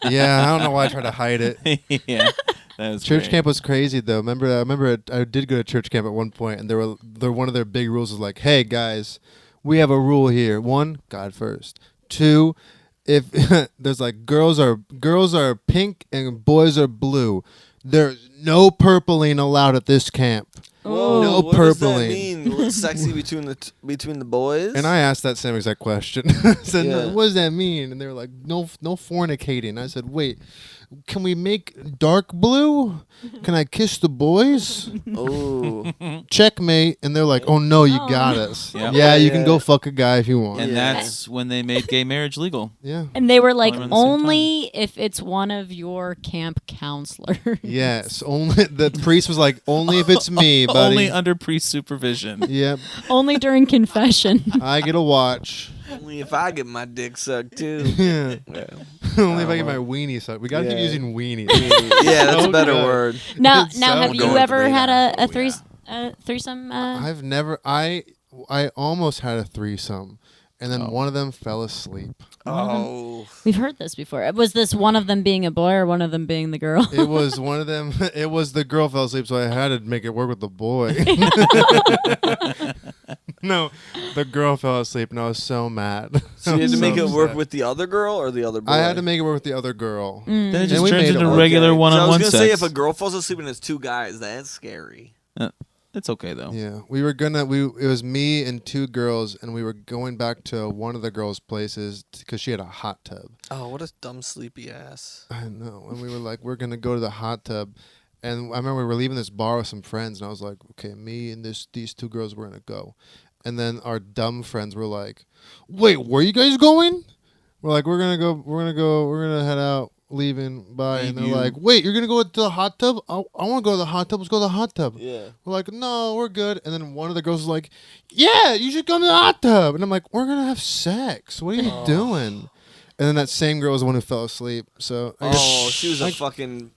yeah. I don't know why I tried to hide it. Yeah. That was Church great. camp was crazy though. I did go to church camp at one point, and one of their big rules was like, "Hey guys, we have a rule here. 1, God first. 2, if there's like girls are pink and boys are blue, there's no purpling allowed at this camp. Whoa, No what does that purpling. mean? What's sexy between the boys? And I asked that same exact question. I said, Yeah. "What does that mean?" And they were like, "No fornicating." I said, "Wait, can we make dark blue? Can I kiss the boys?" Oh, Checkmate. And they're like, "Oh no, you Oh. got us. Yep. Yeah, you can Yeah. go fuck a guy if you want." And Yeah. that's when they made gay marriage legal. Yeah. And they were like, All around the same only if it's one of your camp counselors. Yes. Only the priest was like, "Only if it's me, buddy." Only under priest supervision. Yep. Only during confession. I get a watch. only if I get my dick sucked too. Yeah. Yeah, Only if I get my weenie sucked. We gotta keep Yeah. using weenie. yeah, that's So a better good. word. Now, It's now, so have good. you Going ever for had that. a Oh, threesome? I've never. I almost had a threesome, and then one of them fell asleep. Oh, We've heard this before. Was this one of them being a boy or one of them being the girl? It was one of them. It was the girl fell asleep, so I had to make it work with the boy. No, the girl fell asleep, and I was so mad. so you had to make it work upset. with the other girl or the other boy? I had to make it work with the other girl. Mm. Then it And just we turns made into it work. regular Okay. So I one-on-one was gonna sex. say if a girl falls asleep and it's two guys, that's scary. It's okay though. Yeah, we were gonna. It was me and two girls, and we were going back to one of the girls' places because she had a hot tub. Oh, what a dumb sleepy ass. I know, and we were like, we're gonna go to the hot tub, and I remember we were leaving this bar with some friends, and I was like, okay, me and these two girls were gonna go, and then our dumb friends were like, wait, where you guys going? We're like, we're gonna head out, leaving, bye, and they're Leave you. like, wait, you're gonna go to the hot tub? I want to go to the hot tub. Let's go to the hot tub. Yeah. We're like, no, we're good. And then one of the girls was like, yeah, you should come to the hot tub. And I'm like, we're gonna have sex. What are you doing? And then that same girl was the one who fell asleep. So I guess, Oh, she was a fucking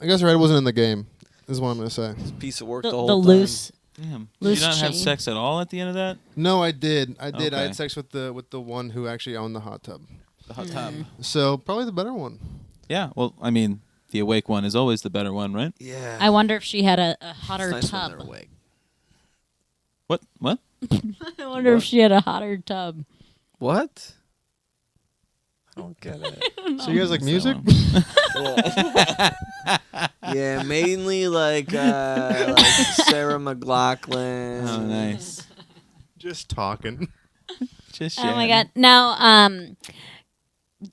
I guess Red wasn't in the game. Is what I'm gonna say. piece of work The, the whole the time. loose. Damn. Did Loose you not have chain. sex at all at the end of that? No, I did. I Okay. had sex with the one who actually owned the hot tub. The hot tub. So probably the better one. Yeah. Well, I mean, the awake one is always the better one, right? Yeah. I wonder if she had a It's hotter nice when tub. they're awake. What? What? I wonder if she had a hotter tub. What? I don't get it. So you guys like music? Yeah, mainly like Sarah McLachlan. Oh, nice. Just talking. Just Oh my sharing. god! Now,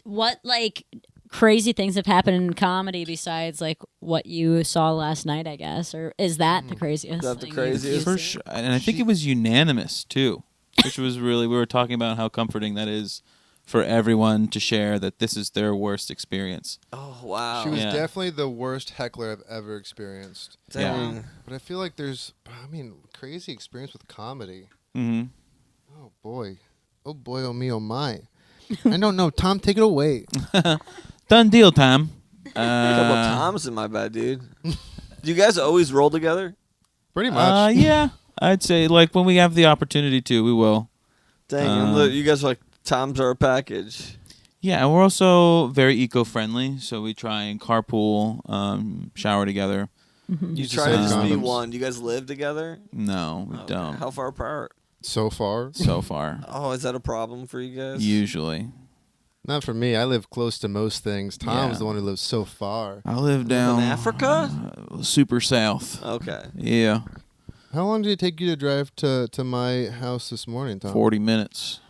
what like crazy things have happened in comedy besides like what you saw last night? I guess, or is that the craziest? Is that the thing craziest? you've For seen? sure. And I think it was unanimous too, which was really, we were talking about how comforting that is for everyone to share that this is their worst experience. Oh wow. She was Yeah. definitely the worst heckler I've ever experienced. Dang. But I feel like there's, crazy experience with comedy. Mm-hmm. Oh boy, oh me, oh my. I don't know. Tom, take it away. Done deal, Tom. A couple of times in my bed, dude. Do you guys always roll together? Pretty much. Yeah, I'd say like when we have the opportunity to, we will. Dang, and look, you guys are like Tom's our package. Yeah, and we're also very eco-friendly, so we try and carpool, shower together. You Use the try to same just be condoms. one. Do you guys live together? No, we Okay. don't. How far apart? So far, So far, Oh, is that a problem for you guys? usually. not for me. I live close to most things. Tom's Yeah. the one who lives so far. I live Live in down Africa? super south. Okay. Yeah, How long did it take you to drive to my house this morning, Tom? 40 minutes.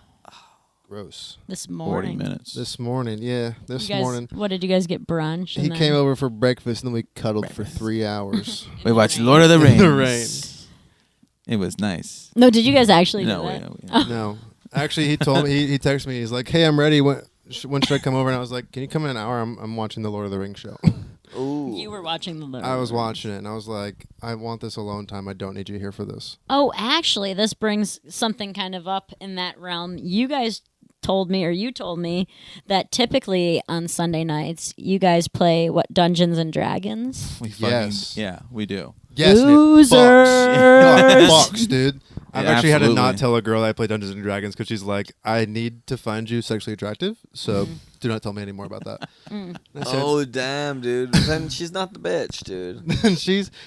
Gross. This 40 morning. minutes. This morning, yeah, this You guys, morning. what did you guys get brunch? He and came then- over for breakfast, and then we cuddled for 3 hours. We watched Lord of the Rings. The rain. It was nice. No, did you guys actually No, do we, that? No, actually, he told me. He texted me. He's like, "Hey, I'm ready. When should I come over?" And I was like, "Can you come in an hour? I'm watching the Lord of the Rings show." Ooh. You were watching the Lord I of was the Rings. watching it, and I was like, "I want this alone time. I don't need you here for this." Oh, actually, this brings something kind of up in that realm. You guys told me, or you told me, that typically on Sunday nights you guys play what, Dungeons and Dragons? we fucking, Yes. Yeah, we do. Yes, and it Losers. fucks. Fucks, dude. I've Yeah, actually had to not absolutely. tell a girl that I play Dungeons and Dragons because she's like, "I need to find you sexually attractive, so do not tell me any more about that." And I said, Oh damn, dude. Then she's not the bitch, dude.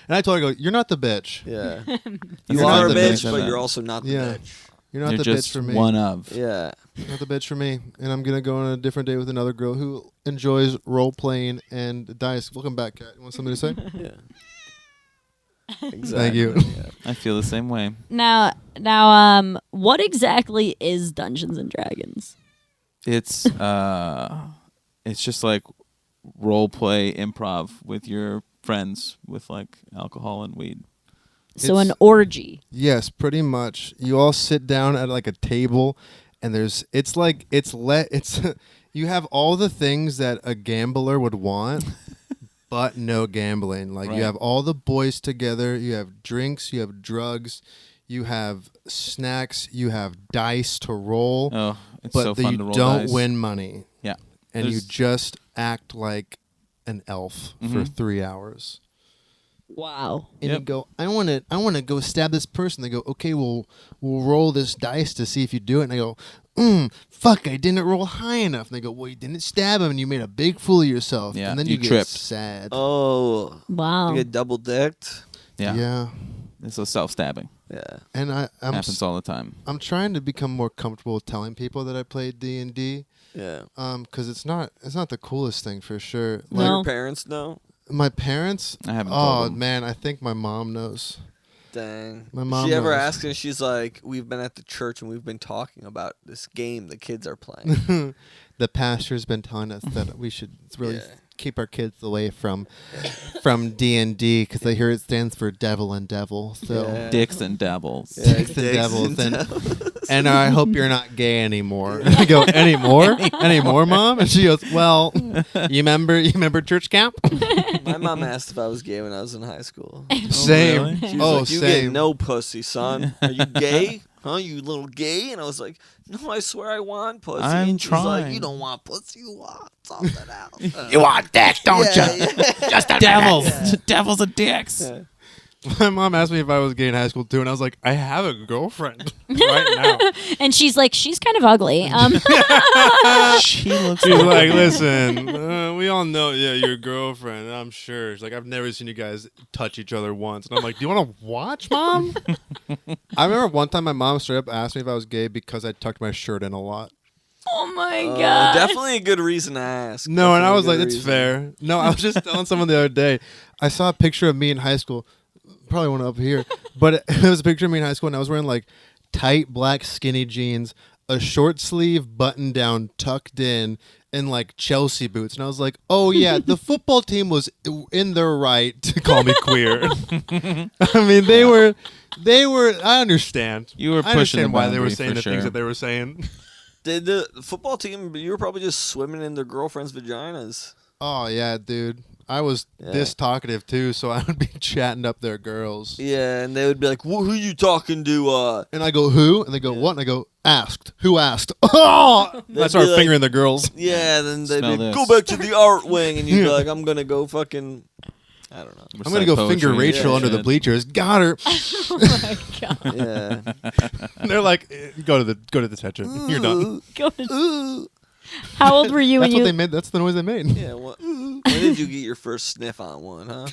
and I told her, I go, "You're not the bitch. Yeah. That's You You're are not a the bitch, bitch. but you're also not the Yeah. bitch. You're not You're the just bitch for me." one of. Yeah. not the bitch for me. And I'm gonna go on a different date with another girl who enjoys role playing and dice. Welcome back, Kat. You want something to say? Yeah. Exactly. Thank you. Yeah. I feel the same way. Now, what exactly is Dungeons and Dragons? It's just like role play improv with your friends with like alcohol and weed. So an It's- orgy. Yes, pretty much. You all sit down at like a table, and you have all the things that a gambler would want, but no gambling. Like Right. you have all the boys together. You have drinks. You have drugs. You have snacks. You have dice to roll, Oh, it's but so that fun you to roll don't dice. win money, Yeah. and you There's- just act like an elf for Mhm. 3 hours. Wow. And you Yep. go, I want to go stab this person. They go, okay, we'll roll this dice to see if you do it. And I go, fuck, I didn't roll high enough. And they go, well, you didn't stab him, and you made a big fool of yourself. Yeah, And then you you get tripped. sad. Oh, Wow. you get double dicked. Yeah. Yeah. It's a self-stabbing. Yeah. And Happens all the time. I'm trying to become more comfortable with telling people that I played D&D. Yeah. Because it's not the coolest thing for sure. No. Your parents know. My parents. I haven't Oh told them. man, I think my mom knows. Dang. My mom She ever knows. asks, and she's like, "We've been at the church and we've been talking about this game the kids are playing." The pastor's been telling us that we should really Yeah. keep our kids away from D&D because they hear it stands for devil and devil. So Yeah. Dicks and devils. Yeah, Dicks and devils and- devils. and I hope you're not gay anymore. I go, anymore, mom? And she goes, well, you remember church camp? My mom asked if I was gay when I was in high school. Same. really? She was Oh, like, "You get same. no pussy, son. Are you gay? Huh? You little gay?" And I was like, "No, I swear I want pussy." I'm and she's like, trying. "You don't want pussy. You want something else." You want dick, don't yeah, you? yeah. Just devils. Devils and dicks. Yeah. My mom asked me if I was gay in high school too, and I was like, I have a girlfriend right now. And she's like, she's kind of ugly. She looks She's like, listen, we all know, yeah, your girlfriend. I'm sure. She's like, I've never seen you guys touch each other once. And I'm like, do you want to watch, Mom? I remember one time my mom straight up asked me if I was gay because I tucked my shirt in a lot. Oh my god. Definitely a good reason to ask. No, and I was like, Definitely a it's good reason. fair. No, I was just telling someone the other day. I saw a picture of me in high school. Probably one up here. But it was a picture of me in high school, and I was wearing like tight black skinny jeans, a short sleeve button down tucked in, and like Chelsea boots. And I was like, oh yeah, the football team was in their right to call me queer. I mean, they were, I understand. You were I pushing understand the why they were boundary saying for the things sure. that they were saying. Did the football team? You were probably just swimming in their girlfriends' vaginas. Oh yeah, dude. I was Yeah. this talkative too, so I would be chatting up their girls. Yeah, and they would be like, "Who you talking to?" And I go, who? And they go, what? And I go, asked. Who asked? Oh! They'd I start be like- fingering the girls. Yeah, then they'd Smell be like, this. "Go back to the art wing," and you'd be like, "I'm gonna go fucking." I don't know. I'm going to go finger Rachel Yeah, under the shit. bleachers. Got her. Oh my god. Yeah. And they're like, go to the detention. You're done. Go to- How old were you That's when what you? they made. That's the noise they made. Yeah. When did you get your first sniff on one, huh?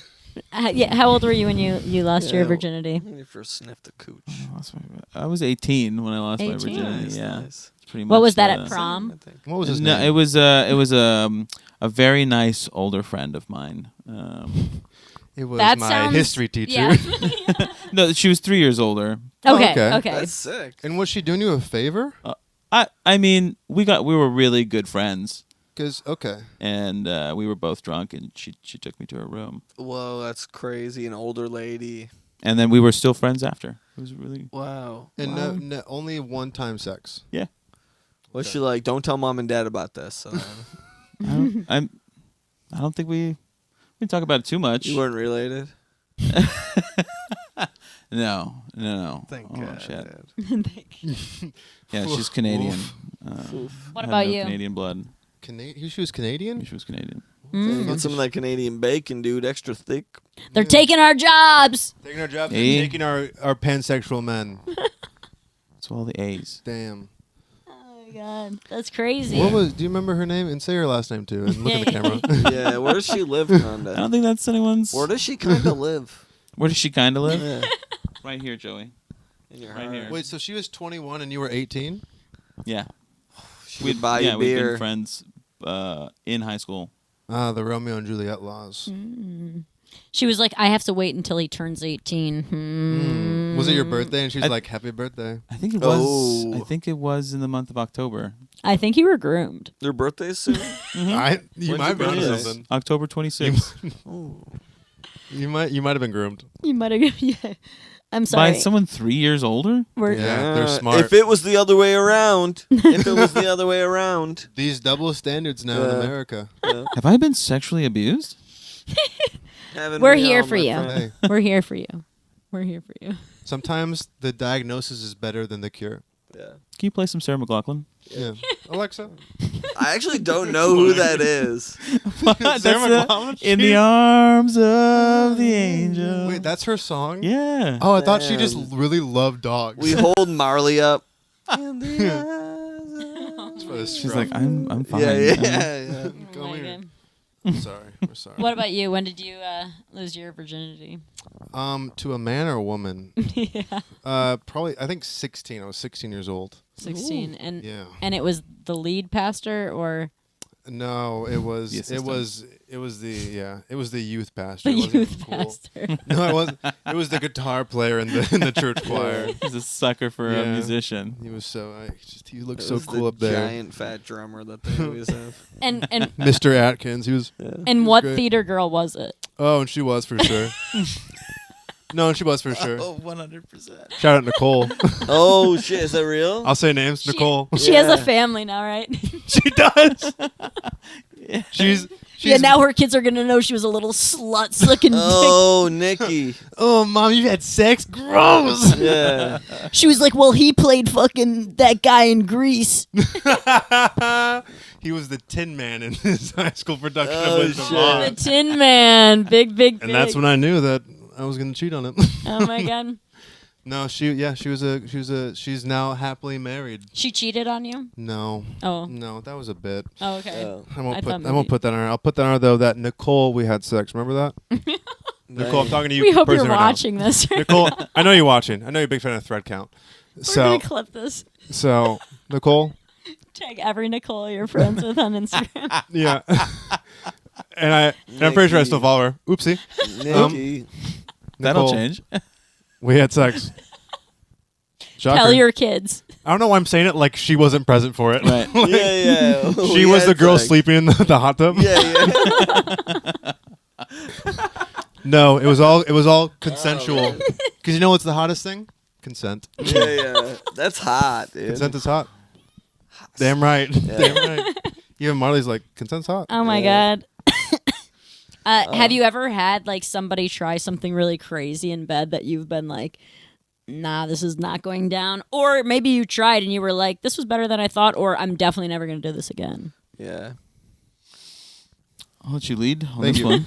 Yeah. How old were you when you lost Yeah, your virginity? When you first sniffed a cooch. I was 18 when I lost my 18? virginity. Nice, Yeah, nice. pretty What much was that at the- prom? I think. What was his No, name? it was a very nice older friend of mine. It was That my sounds- history teacher. Yeah. No, she was 3 years older. Okay. okay. Okay. That's sick. And was she doing you a favor? I mean, we were really good friends, Because, okay. and we were both drunk, and she took me to her room, Whoa, that's crazy. An older lady. and then we were still friends after. It was really Wow. And Wow. no, only one-time sex. What's she like? Don't tell mom and dad about this. So I don't think we talk about it too much. you weren't related. No. Thank Oh, God. shit. Yeah, she's Canadian. What had about no you? Canadian blood. She was Canadian? She was Canadian. Mm. Get some of that Canadian bacon, dude. Extra thick. They're taking our jobs. Taking our jobs Hey. and taking our pansexual men. It's all the A's. Damn. Oh my god, that's crazy. Do you remember her name? And say her last name too. And look at the camera. Yeah, where does she live, I kinda? don't think that's anyone's. Where does she kind of live? Where does she kind of live? Yeah. Right here, Joey. In your Right heart. here. Wait, so she was 21 and you were 18? Yeah. we'd buy you we'd beer. been friends in high school. The Romeo and Juliet laws. She was like, I have to wait until he turns 18. Was it your birthday? And she's like, happy birthday. I think it was. Oh. I think it was in the month of October. I think you were groomed. Their birthday's soon. You When's might be your onto birthday? something. October 26th. You might have been groomed. You might have. Yeah. I'm sorry. By someone 3 years older? We're, Yeah, they're smart. If it was the other way around. If it was the other way around. These double standards now in Yeah. America. Have I been sexually abused? Haven't We're we here all, for my you. friend? Hey, We're here for you. We're here for you. sometimes the diagnosis is better than the cure. Yeah. Can you play some Sarah McLachlan? Yeah. Alexa. I actually don't know who that is. That's McLachlan? in the arms of the angel. Wait, that's her song? Yeah. Oh, I thought she just Damn. really loved dogs. We hold Marley up. In the That's for the She's scruff. like, I'm fine. yeah, yeah. Come Oh my here. God. I'm sorry. We're sorry. What about you? When did you lose your virginity? To a man or a woman? Yeah. Probably. I think 16. I was 16 years old. 16. And Yeah. and it was the lead pastor or No, it was. The It assistant. was. It was the. Yeah. It was the youth pastor. the It wasn't youth even cool. pastor? No, it wasn't. It was the guitar player in the church choir. He's a sucker for a Yeah. musician. He was so. He looked It so was cool the up there. giant fat drummer that they always have. And Mr. Atkins. He was. and what great. theater girl was it? Oh, and she was for sure. No, and she was for sure. 100%. Shout out Nicole. Oh shit, is that real? I'll say names. Nicole. She has Yeah. a family now, right? She does. She's. Yeah, now her kids are gonna know she was a little slut sucking Oh, Nikki. Oh, mom, you had sex? Gross. Yeah. dick. She was like, "Well, he played fucking that guy in Grease." He was the Tin Man in his high school production Oh, of Wizard of shit. Oz. The Tin Man, big. And that's when I knew that I was gonna cheat on him. Oh my god, No, she's now happily married. she cheated on you. No, Oh, no, that was a bit. oh okay. Oh. I won't I put thought I won't maybe- put that on her. I'll put that on her though. That Nicole, we had sex. Remember that? Nicole, I'm talking to you. We hope you're personally right now. watching this. Nicole, I know you're watching. I know you're a big fan of Thread Count. We're So, gonna clip this. Nicole, Tag every Nicole you're friends with on Instagram. yeah. And I'm pretty sure I still follow her. Oopsie. Nikki. That'll Nicole, change. We had sex. Shocker. Tell your kids. I don't know why I'm saying it like she wasn't present for it. Right. Like, Yeah. She was the girl sleeping in the hot tub. Yeah. No, it was all consensual. Because you know what's the hottest thing? Consent. Yeah. That's hot, dude. Consent is hot. Damn right. Damn right. Even Marley's like, consent's hot. Oh my Yeah. god. Have you ever had like somebody try something really crazy in bed that you've been like, nah, this is not going down? Or maybe you tried and you were like, this was better than I thought, or I'm definitely never going to do this again. Yeah. I'll let you lead on Thank this you. one.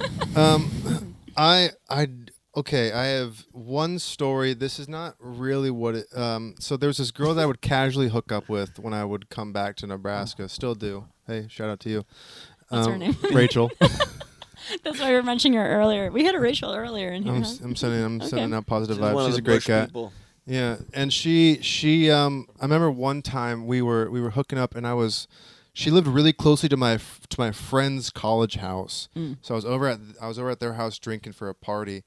Okay, I have one story. This is not really what it. So there was this girl that I would casually hook up with when I would come back to Nebraska. Still do. Hey, shout out to you. What's her name? Rachel. That's why we were mentioning her earlier. We had a Rachel earlier in here. I'm sending out positive She's one vibes. of She's the a great bush cat. people. Yeah, and she I remember one time we were hooking up, and she lived really closely to my friend's college house. So I was over at their house drinking for a party,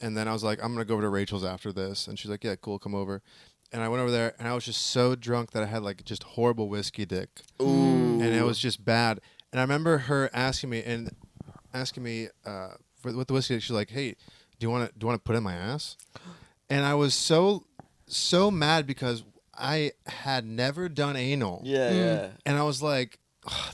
and then I was like, I'm gonna go over to Rachel's after this, and she's like, yeah, cool, come over. And I went over there, and I was just so drunk that I had like just horrible whiskey dick, and it was just bad. And I remember her asking me with the whiskey dick, she's like, hey, do you want to put it in my ass? And I was so mad because I had never done anal. Yeah. And I was like,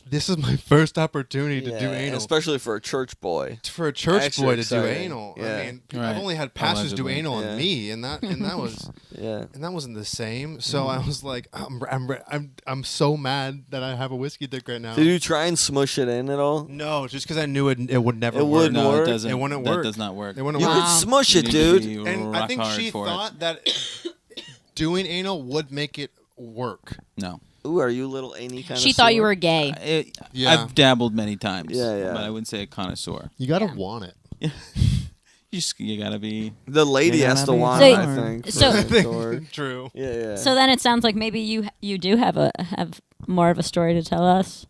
this is my first opportunity to do anal. Especially for a church boy. For a church Extra boy to exciting. do anal. Yeah. I mean, Right. I've only had pastors do Allegedly. anal on Yeah. me, and that was Yeah. and that wasn't the same. So I was like, I'm so mad that I have a whiskey dick right now. Did you try and smush it in at all? No, just because I knew it would never It work. wouldn't No, work. it doesn't. It wouldn't That work. does not work. It wouldn't You work. could smush You it, need to dude. be And I rock think hard she for thought that doing anal would make it work. it. No. Ooh, are you a little any kind of She thought you were gay. Yeah. I've dabbled many times. Yeah, yeah. But I wouldn't say a connoisseur. You gotta Yeah. want it. You you gotta be. The lady Yeah, has to that'd be want So- it, I think. so- for the story. True. Yeah. So then it sounds like maybe you do have more of a story to tell us.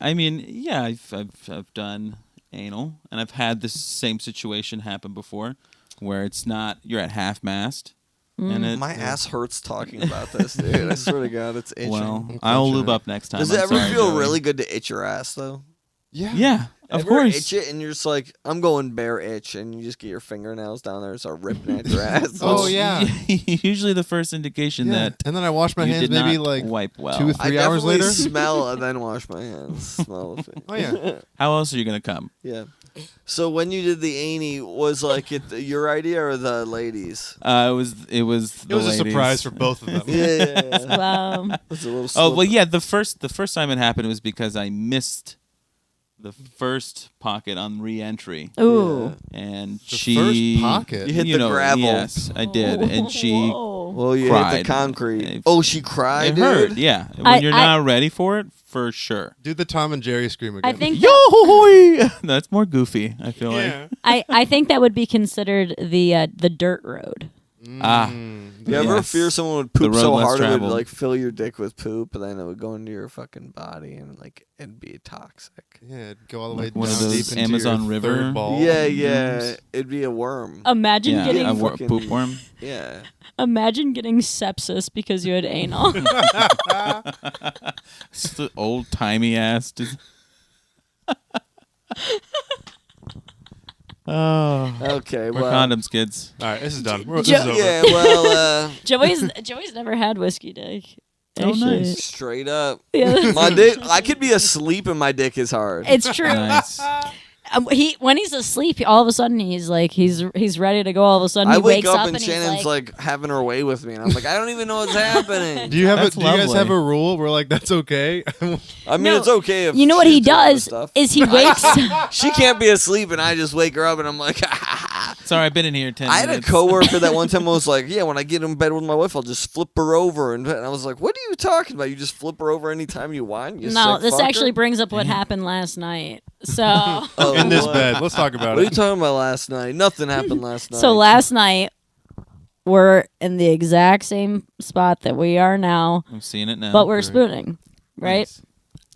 I mean, yeah, I've done anal, and I've had this same situation happen before, where it's not you're at half mast, and it, My ass hurts talking about this, dude. I swear to God, it's itching. well, I'll lube up next time. Does it I'm ever sorry, feel Joey. really good to itch your ass though? Yeah. Yeah, of Ever course. itch it and you're just like, I'm going bare itch, and you just get your fingernails down there and start ripping at your ass. Oh, yeah. Usually the first indication Yeah. that And then I wash my you hands did maybe not like wipe well. 2 or I 3 hours definitely later. smell and then wash my hands. Smell the thing. Oh yeah. How else are you gonna come? Yeah. So when you did the Annie, was like it your idea or the ladies? It was the It was a ladies. surprise for both of them. Yeah. Wow. It was a little Oh well, slip. yeah. The first time it happened was because I missed the first pocket on re-entry, Ooh. and The she first pocket. You hit you the know, gravel. Yes, I did, and she. Whoa. Well, you hit cried. the concrete. It- Oh, she cried, It dude? hurt, yeah. When I- you're not ready for it, for sure. Do the Tom and Jerry scream again. I think Yo, that's more goofy. I feel like. I think that would be considered the dirt road. Ah. You ever Yes. fear someone would The poop road so less hard it would traveled. like fill your dick with poop, and then it would go into your fucking body and like it'd be toxic. Yeah, go all the way Like one of down those deep into Amazon your River third ball. Yeah, it'd be a worm. Imagine Yeah, getting a fucking- poop worm. Yeah. imagine getting sepsis because you had anal. It's the old timey ass. Oh, Okay. wear Well. condoms, kids. All right, this is done. This Jo- is over. Yeah. Well. Joey's never had whiskey dick. Oh, Actually. nice. Straight up. Yeah. My dick. I could be asleep and my dick is hard. It's true. Nice. When he's asleep, all of a sudden he's like he's ready to go. All of a sudden I he wake wakes up up and and Shannon's he's like, having her way with me, and I'm like, I don't even know what's happening. Do you have That's do you guys lovely. have a rule where like that's okay? I mean, No, it's okay if you know what she's he doing the does stuff. is he wakes. She can't be asleep, and I just wake her up, and I'm like, Sorry, I've been in here 10 I had a minutes. coworker that one time was like, yeah, when I get in bed with my wife, I'll just flip her over, and I was like, what are you talking about? You just flip her over anytime you want? You No, sick this fucker? actually brings up what happened last night. So Oh, In this what? bed. Let's talk about What are you it. talking about last night? Nothing happened last night. so last night we're in the exact same spot that we are now, I'm seeing it now. but we're spooning, right? Nice.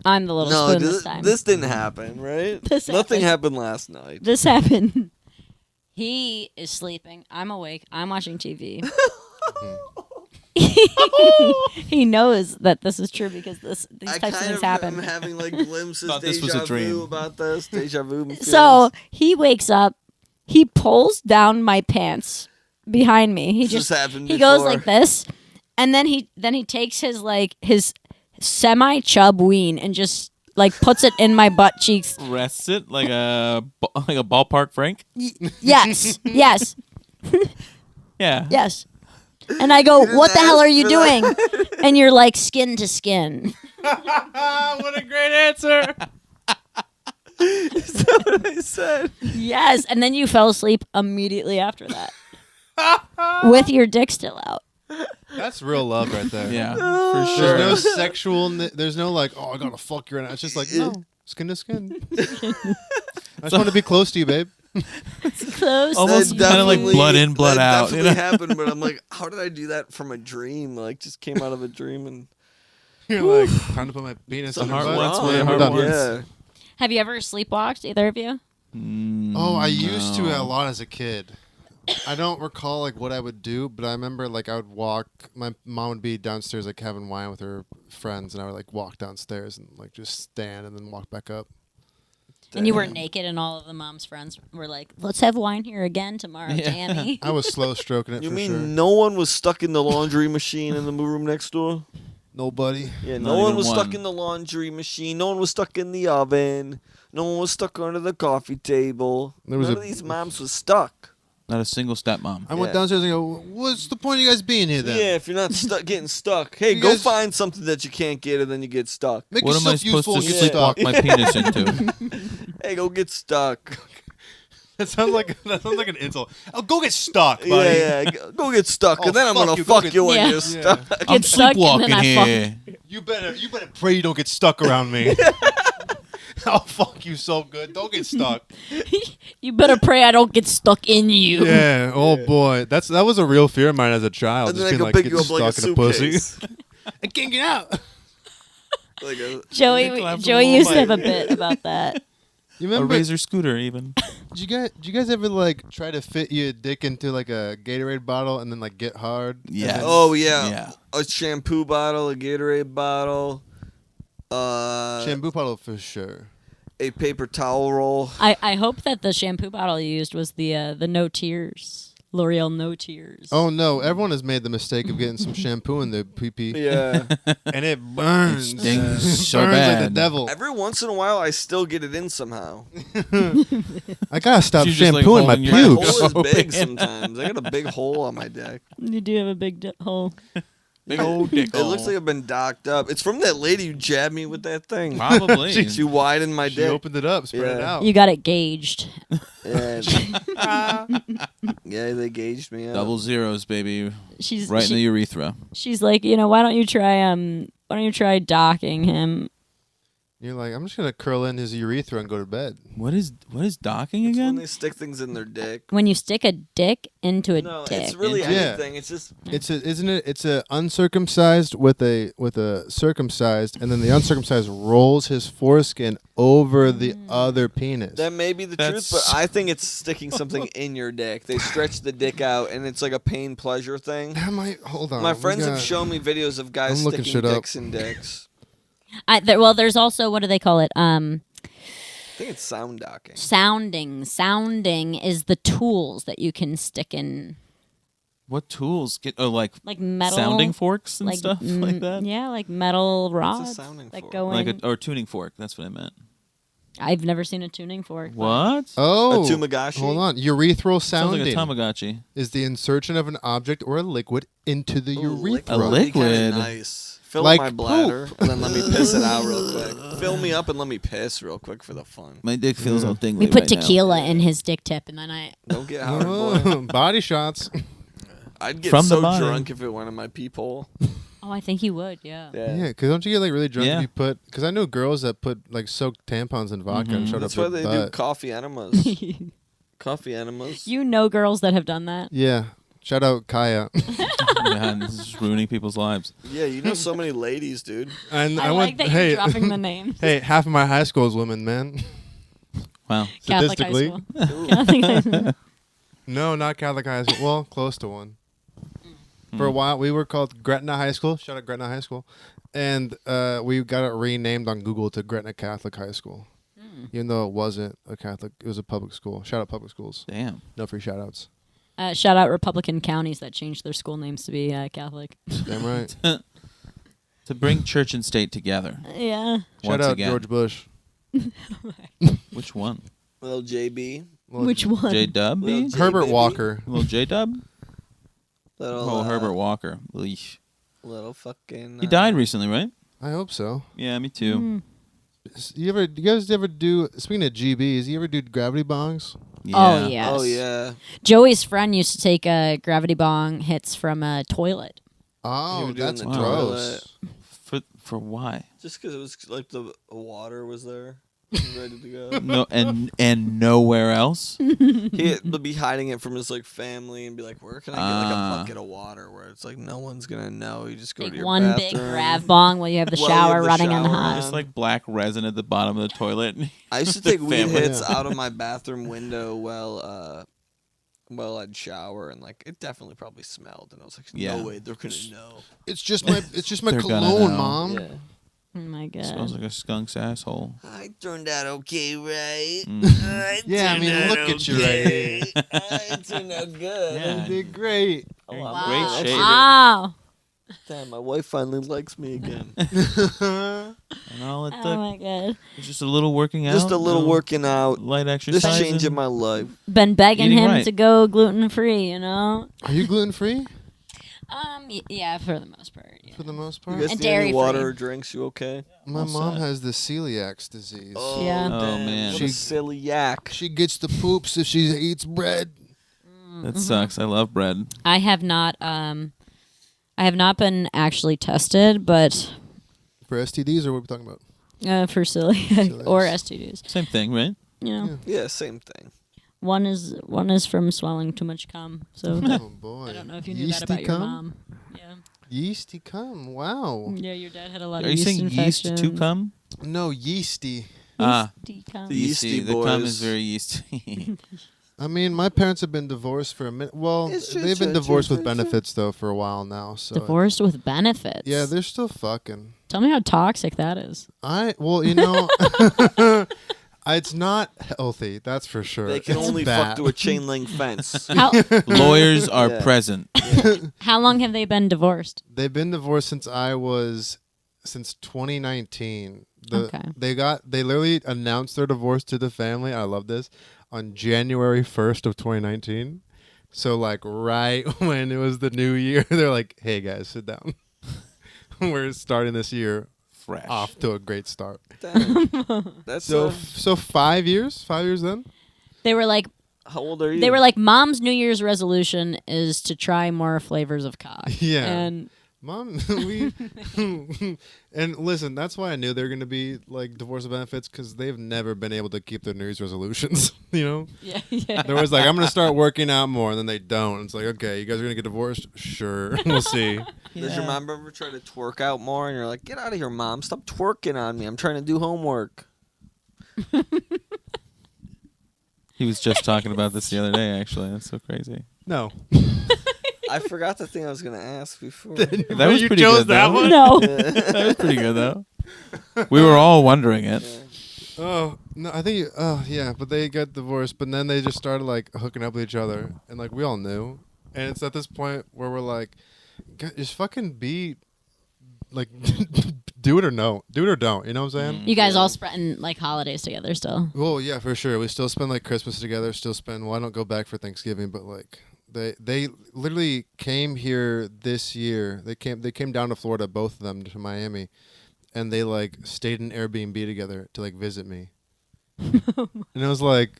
I'm the little No, spoon this time. this didn't happen, right? This Nothing happened. happened last night. This happened. He is sleeping. I'm awake. I'm watching TV. He knows that this is true because these I types of kind things of happen. am having like glimpses, Thought this deja was a dream. vu about this, deja vu. feelings. So he wakes up. He pulls down my pants behind me. He This just happened he goes before. like this, and then he takes his semi chub ween and just like puts it in my butt cheeks. Rests it like a ballpark Frank. Yes, yes, Yeah. yes. And I go, You didn't "What the hell ask are you for doing?" that. And you're like, "Skin to skin." What a great answer. Is that what I said? Yes, and then you fell asleep immediately after that, with your dick still out. That's real love right there. Yeah. Oh. For There's sure. no sexual. There's no like, oh, I gotta fuck you right now. It's just like, no, skin to skin. I just want to be close to you, babe. Close. Almost That kind of like definitely- blood in, blood that out. You Definitely know? happened, but I'm like, how did I do that from a dream? Like, just came out of a dream and You're like, time to put my penis in something's her heart butt. wants wrong. what We're your done. heart wants. Yeah. Have you ever sleepwalked, either of you? Oh, I used to No. a lot as a kid. I don't recall like what I would do, but I remember like I would walk. My mom would be downstairs like having wine with her friends, and I would like walk downstairs and like just stand and then walk back up. And you were naked, and all of the mom's friends were like, "Let's have wine here again tomorrow, Yeah. Danny." I was slow stroking it You for mean sure. no one was stuck in the laundry machine in the room next door? Nobody. Yeah, Not no one even was one. stuck in the laundry machine. No one was stuck in the oven. No one was stuck under the coffee table. There was None a- of these moms was stuck. Not a single stepmom. I went Yeah. downstairs and go, "What's the point of you guys being here then? Yeah, if you're not stuck, getting stuck, hey, You go guys- find something that you can't get, and then you get stuck. Make What am I yourself supposed to useful and get stuck." sleepwalk my penis into? Hey, go get stuck. That sounds like an insult. Oh, go get stuck, buddy. Yeah, go get stuck, Oh, and then I'm fuck gonna you, go fuck get- you when Yeah. you're Yeah. stuck. I'm Get stuck and then sleepwalking I fuck- here. You better pray you don't get stuck around me. I'll fuck you so good. Don't get stuck. You better pray I don't get stuck in you. Yeah. Oh boy, that was a real fear of mine as a child. And Just then I being could like pick you getting up like a stuck in a pussy. suitcase. I can't get out. Like a, Joey used to have a bit about that. You A remember? razor scooter, even. Did you guys ever like try to fit your dick into like a Gatorade bottle and then like get hard? Yes. oh yeah. Yeah. A shampoo bottle, a Gatorade bottle, Shampoo bottle for sure. a paper towel roll. I hope that the shampoo bottle you used was the No Tears. L'Oreal No Tears. Oh no! Everyone has made the mistake of getting some shampoo in their pee pee, Yeah. and it burns. It stings It so burns like the bad. devil. Every once in a while, I still get it in somehow. I gotta stop She's just, like, shampooing my holding your My pubes. hole is big man. sometimes. I got a big hole on my dick. You do have a big hole. Big old dick. It looks like I've been docked up. It's from that lady who jabbed me with that thing. Probably. She widened my She dick. opened it up, spread it Yeah. out. You got it gauged. Yeah, yeah, they gauged me up. Double zeros, baby. She's Right in the urethra. she's like, why don't you try docking him? You're like, I'm just gonna curl in his urethra and go to bed. What is docking It's when again? they stick things in their dick. When you stick a dick into a No, dick. it's really Yeah. anything. It's just Isn't it? It's a uncircumcised with a circumcised, and then the uncircumcised rolls his foreskin over the other penis. that may be the truth, but I think it's sticking something in your dick. They stretch the dick out, and it's like a pain pleasure thing. That might hold on. My we friends have got- shown me videos of guys I'm looking sticking shit up. dicks in dicks. There's also, what do they call it? I think it's sound docking. Sounding. Sounding is the tools that you can stick in, What tools get? Oh, like metal sounding forks and stuff like that. Yeah, like metal rods sounding that fork? go Like in. or tuning fork. That's what I meant. I've never seen a tuning fork. but- What? Oh, A Tamagotchi? hold on. Urethral Sounds like a sounding Tamagotchi. is the insertion of an object or a liquid into the urethra. A liquid. Nice. Fill Like up my bladder and then let me piss it out real quick. Fill me up and let me piss real quick for the fun. My dick feels all tingly. We put right now. tequila in his dick tip, and then Don't get hard, boy. Oh, body shots. I'd get From the so bottom. drunk if it went in my peephole. oh, I think he would. Yeah. Yeah, because don't you get like really drunk Yeah. if you put? Because I know girls that put like soaked tampons in vodka and showed That's up why with they do butt. coffee enemas. Coffee enemas. You know girls that have done that. Yeah, shout out Kaya. Man, this is ruining people's lives. Yeah, you know so many ladies, dude. And I went. like that Hey, you're dropping the names. hey, half of my high school is women, man. Wow. Catholic high statistically. school. Catholic high school. No, not Catholic high school. Well, close to one. For a while, we were called Gretna High School. Shout out Gretna High School, and we got it renamed on Google to Gretna Catholic High School, even though it wasn't a Catholic. It was a public school. Shout out public schools. Damn. No free shout outs. Shout out Republican counties that changed their school names to be Catholic. Damn right. To bring church and state together. Yeah. Shout Once out again. George Bush. Which one? Little JB. Well, Which one? J Dub? Well, J- Herbert baby. Walker. Little J Dub? Little, Oh, Herbert Walker. Eesh. Little fucking. He died recently, right? I hope so. Yeah, me too. You guys ever do? Speaking of GBs, you ever do gravity bongs? Yeah. Oh, yes. Oh yeah. Joey's friend used to take gravity bong hits from a toilet. Oh, were doing that's the gross. For why? Just because it was like the water was there, ready to go. No, and nowhere else. He would be hiding it from his like family and be like, "Where can I get like Ah. a bucket of water where it's like no one's gonna know? You just go Take to your one bathroom." big grav bong while you have the While you have shower the running on the shower hot. on. Just like black resin at the bottom of the toilet. I used to The take weed family. hits Yeah. out of my bathroom window while I'd shower, and like it definitely probably smelled, and I was like, Yeah. "No way, they're gonna know." It's just my They're gonna cologne, know. mom. Yeah. Oh my Smells god. like a skunk's asshole. I turned out okay, right? Mm. Yeah, I mean, look at you right here. I turned out good. Yeah. You did great. Oh, You're in wow. great That's shape. Wow. Damn, my wife finally likes me again. And all it Oh took my god. was just a little working out. Just a little working out. light Just exercise. changing my life. Been begging Eating him right. to go gluten free, you know? Are you gluten free Yeah, for the most part. Yeah. for the most You part? guys And need any dairy-free. water or drinks? You okay? My All mom set. has the celiac disease. Yeah. Oh, damn, man. What She- a silly yak. She gets the poops if she eats bread. That sucks. I love bread. I have not been actually tested, but For STDs, or what are we talking about? For celiac or STDs. Same thing, right? Yeah. Yeah, same thing. One is from swallowing too much cum. So Oh boy. I don't know if you knew Yeasty that about cum? your mom. Yeah. Yeasty cum. Wow. Yeah, your dad had a lot Are of you yeast saying yeast infections. to cum? No, yeasty. Yeasty cum. The yeasty The cum boys. is very yeasty. I mean, my parents have been divorced for a minute. Well, It's they've been divorced with benefits though for a while now. So Divorced with benefits. yeah, they're still fucking. Tell me how toxic that is. Well, it's not healthy. That's for sure. They can It's only bad. fuck through a chain link fence. How Lawyers are Yeah. present. how long have they been divorced? They've been divorced since 2019. Okay. They literally announced their divorce to the family. I love this on January 1st of 2019. So like right when it was the new year, they're like, "Hey guys, sit down. We're starting this year Fresh. off to a great start." Damn. That's So 5 years? 5 years then? They were like how old are you? they were like mom's New Year's resolution is to try more flavors of cock. Yeah. And Mom, and listen, that's why I knew they were going to be like divorce benefits because they've never been able to keep their New Year's resolutions. yeah. They're always like, I'm going to start working out more, and then they don't. It's like, okay, you guys are going to get divorced? Sure, we'll see. Does your mom ever try to twerk out more? And you're like, get out of here, mom. Stop twerking on me. I'm trying to do homework. He was just talking about this the other day, actually. That's so crazy. No. I forgot the thing I was going to ask before. That was you pretty chose good, that though. one? No. That was pretty good, though. We were all wondering it. Oh, no, I think, yeah, but they got divorced, but then they just started like hooking up with each other, and like we all knew. And it's at this point where we're like, just fucking be, like, do it or no. Do it or don't, you know what I'm saying? You guys all spending like holidays together still. Well, yeah, for sure. We still spend like Christmas together. Well, I don't go back for Thanksgiving, but like they literally came here this year. They came down to Florida, both of them, to Miami, and they like stayed in Airbnb together to like visit me. And I was like,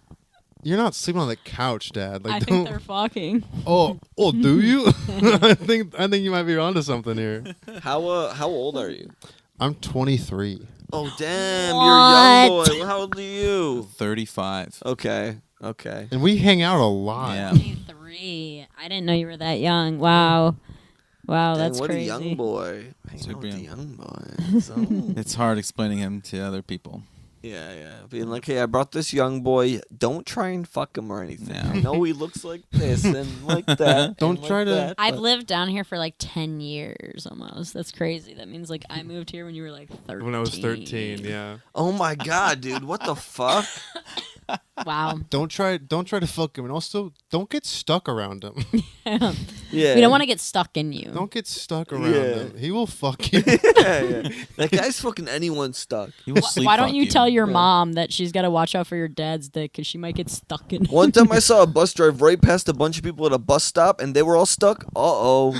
"You're not sleeping on the couch, Dad. Like, I don't." think they're fucking. Oh, do you? I think you might be onto something here. How old are you? I'm 23. Oh, damn. What? You're a young boy. How old are you? 35. Okay. And we hang out a lot. Yeah. 23. I didn't know you were that young. Wow. Wow, Dang, that's what crazy. a young boy. Hanging out Super with the young. young boys. Oh. It's hard explaining him to other people. Yeah. Being like, hey, I brought this young boy. Don't try and fuck him or anything. No. I know he looks like this and like that. Don't and try like to- that, I've but- lived down here for like 10 years almost. That's crazy. That means like I moved here when you were like 13. When I was 13, yeah. Oh my god, dude! What the fuck? Wow. Don't try to fuck him, and also don't get stuck around him. Yeah. We don't want to get stuck in you. Don't get stuck around Yeah. him. He will fuck you. yeah. That guy's fucking anyone stuck. He will sleep Why don't fuck you tell your Yeah. mom that she's got to watch out for your dad's dick because she might get stuck in One time I saw a bus drive right past a bunch of people at a bus stop, and they were all stuck. Uh-oh.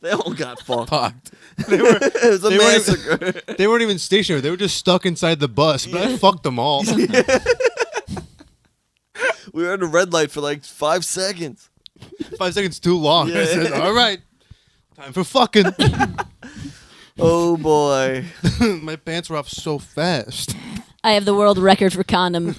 They all got fucked. fucked. It was a they weren't massacre. They weren't even stationary. They were just stuck inside the bus. But I fucked them all. We were at a red light for like 5 seconds. 5 seconds too long. I Yeah. said, all right, time for fucking. Oh boy. My pants were off so fast. I have the world record for condom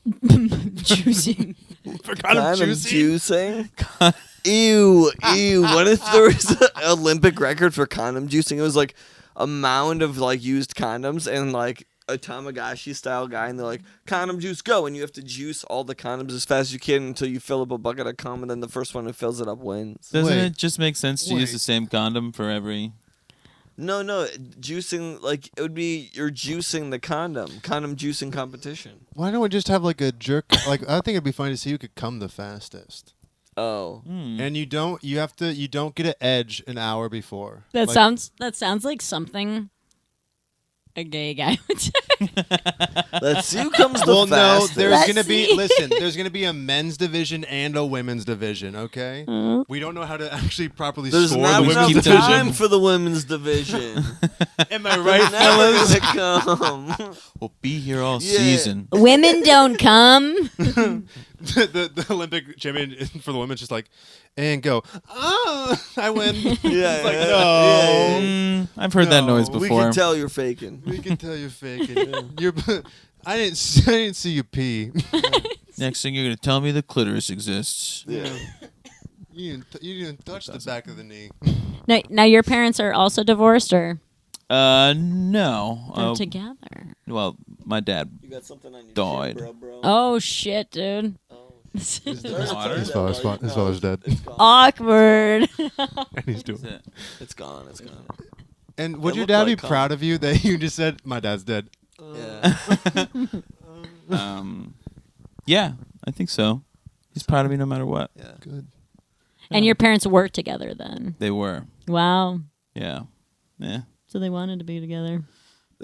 juicing. Forgot him Kind of juicy. juicing. Ew. What if there was an Olympic record for condom juicing? It was like a mound of like used condoms and like a Tamagotchi style guy, and they're like, condom juice, go, and you have to juice all the condoms as fast as you can until you fill up a bucket of cum, and then the first one who fills it up wins. Doesn't Wait. it just make sense to use Wait. the same condom for every... No, juicing, like, it would be, you're juicing the condom juicing competition. Why don't we just have like a jerk? Like I think it'd be fun to see who could come the fastest. Oh. And you don't get an edge an hour before. That Like, sounds like something a gay guy would say. Let's see who comes the Well, no, fastest. there's Let's gonna be. see. Listen, there's gonna be a men's division and a women's division. Okay, we don't know how to actually properly There's score not the enough women's keep them- time division. for the women's division. Am I They're right, never fellas? gonna come. We'll be here all Yeah. season. Women don't come. the Olympic champion for the women just like, and go. I win. Yeah, It's like, yeah, no. yeah. I've heard that No. noise We before. can tell you're faking. We can tell you're faking. I didn't see you pee. Next thing you're gonna tell me the clitoris exists. Yeah. You didn't touch the back of the knee. Now your parents are also divorced or No. they're together? Well, my dad. You got something on your Died. chin, bro. Oh shit, dude. His Water? his father's dead. It's gone. Awkward. And he's doing. That's it. It's gone. It's gone. And would It your looked dad like be cum. proud of you that you just said, "My dad's dead"? Yeah. Yeah, I think so. He's proud of me no matter what. Yeah. Good. And your parents worked together then. They were. Wow. Yeah. Yeah. So they wanted to be together.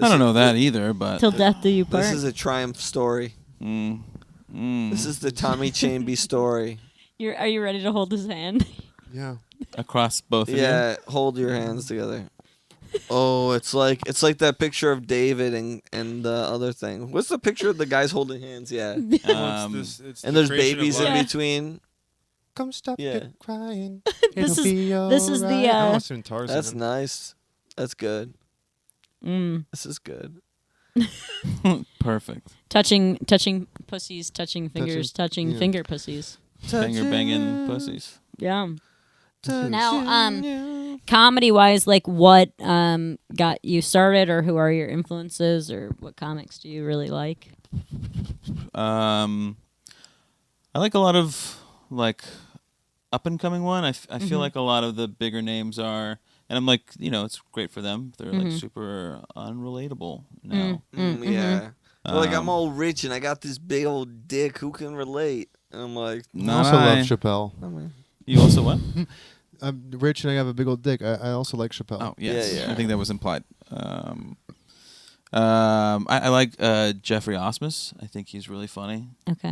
I don't know that either, but Till death do you part. This is a triumph story. This is the Tommy Chamby story. Are you ready to hold his hand? Yeah. across both of you. Yeah, hold your hands together. Oh, it's like that picture of David and the other thing. What's the picture of the guys holding hands? Yeah, and there's babies in Yeah. between. Come stop Yeah. your crying. This It'll be this is the, alright. I almost seen Tarzan. That's nice. That's good. Mm. This is good. Perfect. Touching pussies, touching fingers, touching yeah. finger pussies. Finger banging pussies. Yeah. Now, comedy wise, like what got you started, or who are your influences, or what comics do you really like? I like a lot of like up and coming one. I feel like a lot of the bigger names are, and I'm like, it's great for them. They're like super unrelatable now. Yeah. Like I'm all rich and I got this big old dick. Who can relate? And I'm like, I Not also I. love Chappelle. You also what? I'm rich and I have a big old dick. I also like Chappelle. Oh yes, Yeah. I think that was implied. I like Jeffrey Osmus. I think he's really funny. Okay.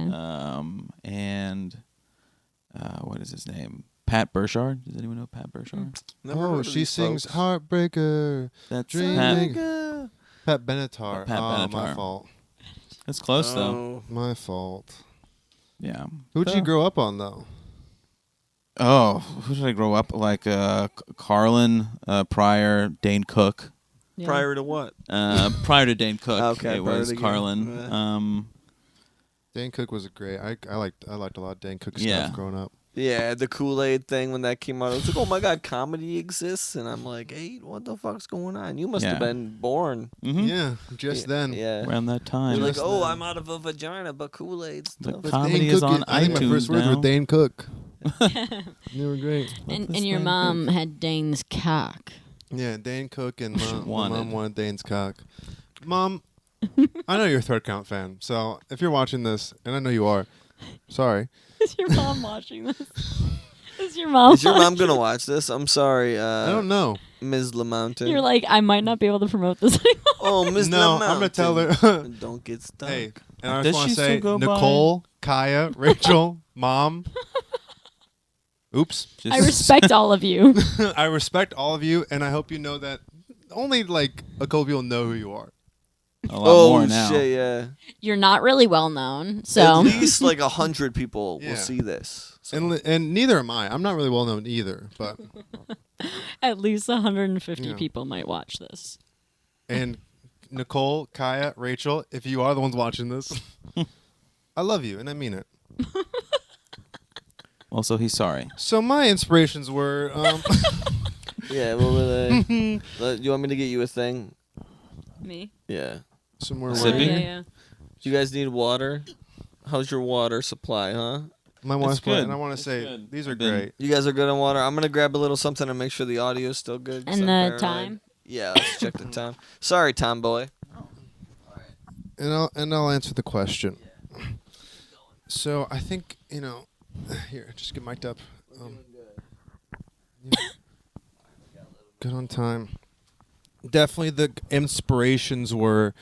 And what is his name? Pat Burchard. Does anyone know Pat Burchard? never Oh, heard of she these sings folks. Heartbreaker. That's Dreaming. Pat. Pat Benatar. Pat My Benatar. fault. That's close though. Oh. My fault. Yeah. Who'd you grow up on though? Oh, who did I grow up like? Carlin, Pryor, Dane Cook. Yeah. Prior to what? Prior to Dane Cook, Okay, it prior was to Carlin. Gary. Dane Cook was a great. I liked a lot of Dane Cook Yeah. stuff growing up. Yeah, the Kool-Aid thing when that came out, I was like, oh my god, comedy exists, and I'm like, hey, what the fuck's going on? You must have Yeah. been born. Mhm. Yeah, just then. Yeah. Around that time. You're like, Just oh, then. I'm out of a vagina, but Kool-Aid The stuff. But comedy Dane is Cook on I think my iTunes first words now. were Dane Cook. They were great. And your mom had Dane's cock. Yeah, Dane Cook and my wanted. mom wanted Dane's cock. Mom, I know you're a Third Count fan, so if you're watching this, and I know you are, sorry. Is your mom watching this? Is your mom? Is your mom watching? gonna watch this? I'm sorry, I don't know. Ms. LaMountain. You're like, I might not be able to promote this anymore. oh, Ms. No, LaMountain. I'm gonna tell her. Don't get stuck. Hey, and I Does just want she to say, still go by- Nicole, Kaya, Rachel, Mom. Oops. Just I respect all of you. I respect all of you, and I hope you know that only like a couple people know who you are. a lot Oh more now. shit, yeah. You're not really well known, At so least like 100 people Yeah. will see this. So. And neither am I. I'm not really well known either, but at least 150 Yeah. people might watch this. and Nicole, Kaya, Rachel, if you are the ones watching this, I love you and I mean it. Also, he's sorry. So my inspirations were Yeah, what were they? You want me to get you a thing? Me? Yeah. somewhere Oh, Sipping? yeah. Do you guys need water? How's your water supply, huh? my wife's good. and I want to It's say good. these are I've been- great. You guys are good on water. I'm gonna grab a little something to make sure the audio is still good. 'cause And I'm the paranoid. time? Yeah, let's check the time. Sorry, Tomboy. And I'll answer the question. So I think here, just get mic'd up. Yeah. Good on time. Definitely the inspirations were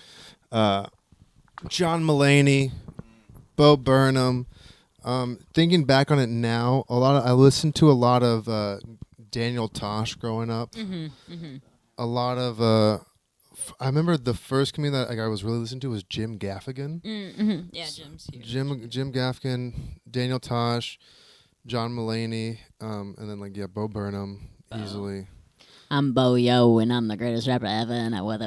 John Mulaney, Bo Burnham. Thinking back on it now, I listened to a lot of Daniel Tosh growing up. A lot of I remember the first comedian that I was really listening to was Jim Gaffigan. Mm-hmm. Yeah, Jim's here. Jim Gaffigan, Daniel Tosh, John Mulaney, and then like Bo Burnham easily. I'm Bo Yo, and I'm the greatest rapper ever, and I with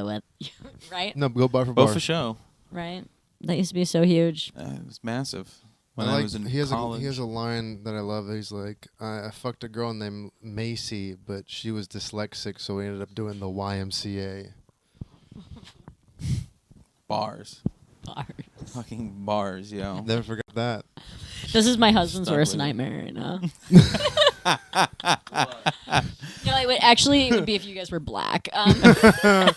right, No, go bar for Both bar. for show. right. That used to be so huge. It was massive when I I like, was in he has college. he has a line that I love. He's like, I fucked a girl named Macy, but she was dyslexic, so we ended up doing the YMCA. Bars. Fucking bars, yo. Never forgot that. This is my husband's Stuck worst with it. nightmare right now. No, it would be if you guys were black. Well,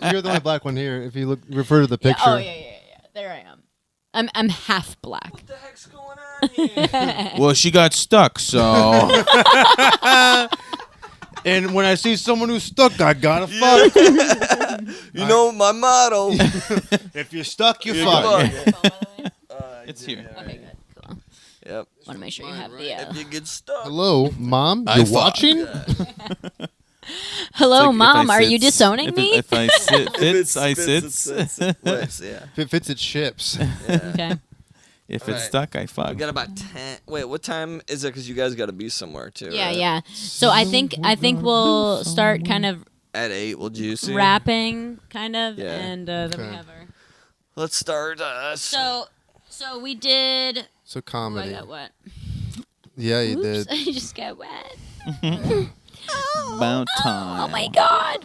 you're the only black one here. If you refer to the Yeah, picture. yeah. There I am. I'm half black. What the heck's going on here? Well, she got stuck, so. And when I see someone who's stuck, I gotta fuck. You know my motto. If you're stuck, you Fuck. fuck. It's here. Okay, good. Cool. Yep. Want to make sure you have the. If you get stuck. Hello, Mom. I You fuck. watching? Hello, Like, if Mom. I Are you sits- disowning if, me? If I sit, If it fits, I spits, sits. it flips, yeah. If it fits, it ships. Yeah. Okay. If it's Alright. stuck, I fuck. We got about 10. Wait, what time is it? Because you guys got to be somewhere too. Yeah, right? yeah. So I think we'll start kind of At 8, we'll juicy. rapping, kind of, Yeah. and then we Okay. have our. Let's start. So we did. So Oh, I comedy. got wet. Yeah, you Oops, did. I just got wet. About time. Oh my god.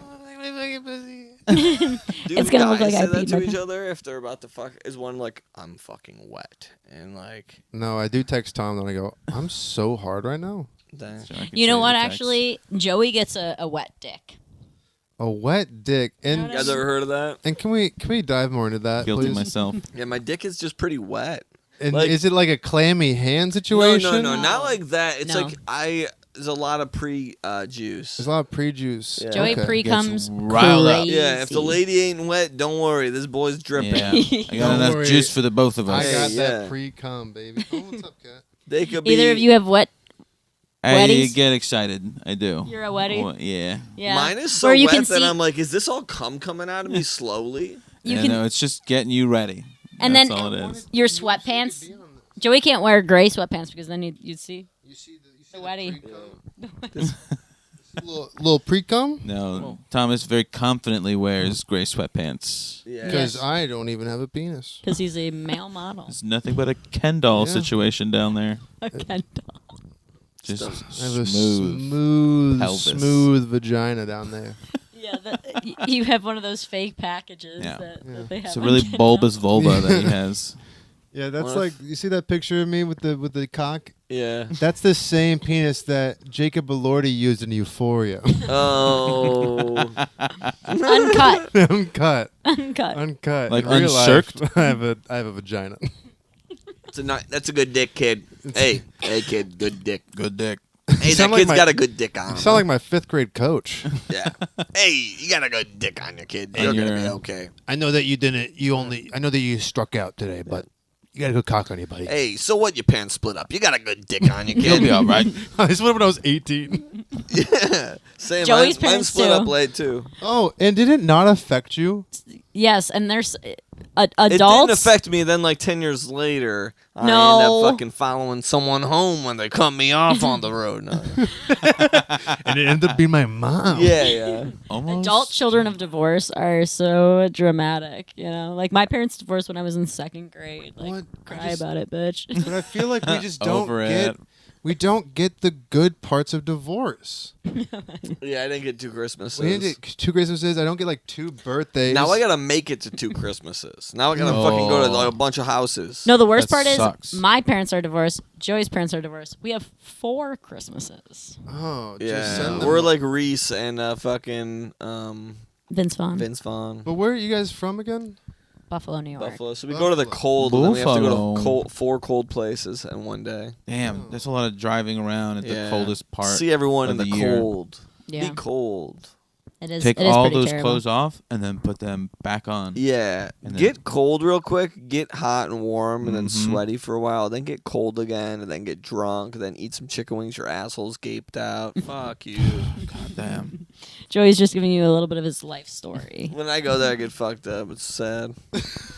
Dude, It's gonna look guys like I say that peed to my each pants. other if they're about to fuck. Is one like, I'm fucking wet, and like, No, I do text Tom, then I go, I'm so hard right now. dang. So I can You know say what? the text. Actually, Joey gets a wet dick. A wet dick. You And know You guys ever heard of that? and can we dive more into that, Guilty please? myself. Yeah, my dick is just pretty wet. And Like- is it like a clammy hand situation? No, not like that. It's No. like there's a lot of juice. There's a lot of pre-juice. Yeah. Joey Okay. pre comes riled up. crazy. Yeah, if the lady ain't wet, don't worry. This boy's dripping. Yeah. I got Don't enough worry. juice for the both of I us. Hey, got yeah. that pre-cum, baby. Oh, what's up, cat? They could be. Either of you have wet. I Wetties? get excited. I do. You're a wetty? Well, yeah. Yeah. Mine is so Where you wet can that see, I'm like, is this all cum coming out of me slowly? you I can, know, it's just getting you ready. And That's then- all it is. your sweatpants. Joey can't wear gray sweatpants because then you'd see You see the wetty. little pre-cum? No, Thomas very confidently wears gray sweatpants. Yeah. Because Yes. I don't even have a penis. Because he's a male model. It's nothing but a Ken doll Yeah. situation down there. A Ken doll. Just I have a smooth. pelvis. smooth vagina down there. Yeah, you have one of those fake packages Yeah. that they have. It's a on really Ken bulbous dolls. vulva that he has. Yeah, that's What like you see that picture of me with the cock? Yeah. That's the same penis that Jacob Elordi used in Euphoria. Oh. Uncut. Uncut. Uncut. Uncut. Like In real life, unshirked? I have a vagina. That's a good dick, kid. Hey, kid, good dick. Good dick. Hey, that sound like kid's my- got a good dick on You him. sound like my 5th grade coach. Yeah. Hey, you got a good dick on your kid. And You're gonna you're- be okay. I know that you didn't. I know that you struck out today, but you got a good cock on you, buddy. Hey, so what? Your pants split up. You got a good dick on your You'll kid. be all right. I split up when I was 18. Yeah. Same. Joey's mine parents split too. up late too. Oh, and did it not affect you? Yes, and there's It adults. didn't affect me. Then, like 10 years later, I No. ended up fucking following someone home when they cut me off on the road. No. And it ended up being my mom. Yeah, yeah. Almost. Adult children of divorce are so dramatic, you know. Like my parents divorced when I was in 2nd grade. Like, What? cry about it, bitch. But I feel like we just don't Over get. it. We don't get the good parts of divorce. Yeah, I didn't get 2 Christmases. We didn't get 2 Christmases. I don't get like 2 birthdays. Now I gotta make it to 2 Christmases. Now I gotta fucking go to like, a bunch of houses. No, the worst That part sucks. is my parents are divorced. Joey's parents are divorced. We have 4 Christmases. Oh, just Yeah, send them. we're like Reese and fucking Vince Vaughn, Vince Vaughn. But where are you guys from again? Buffalo, New York. Buffalo. So we go to the cold, and then we have to go to 4 cold places in one day. Damn, there's a lot of driving around at Yeah. the coldest part. See everyone of in the year. cold. Yeah, Be cold. it is. Take it is all pretty those terrible. clothes off and then put them back on. Yeah. And then- Get cold real quick, get hot and warm, and then Mhm. sweaty for a while. Then get cold again, and then get drunk, then eat some chicken wings. Your asshole's gaped out. Fuck you. God damn. Joey's just giving you a little bit of his life story. When I go there, I get fucked up. It's sad.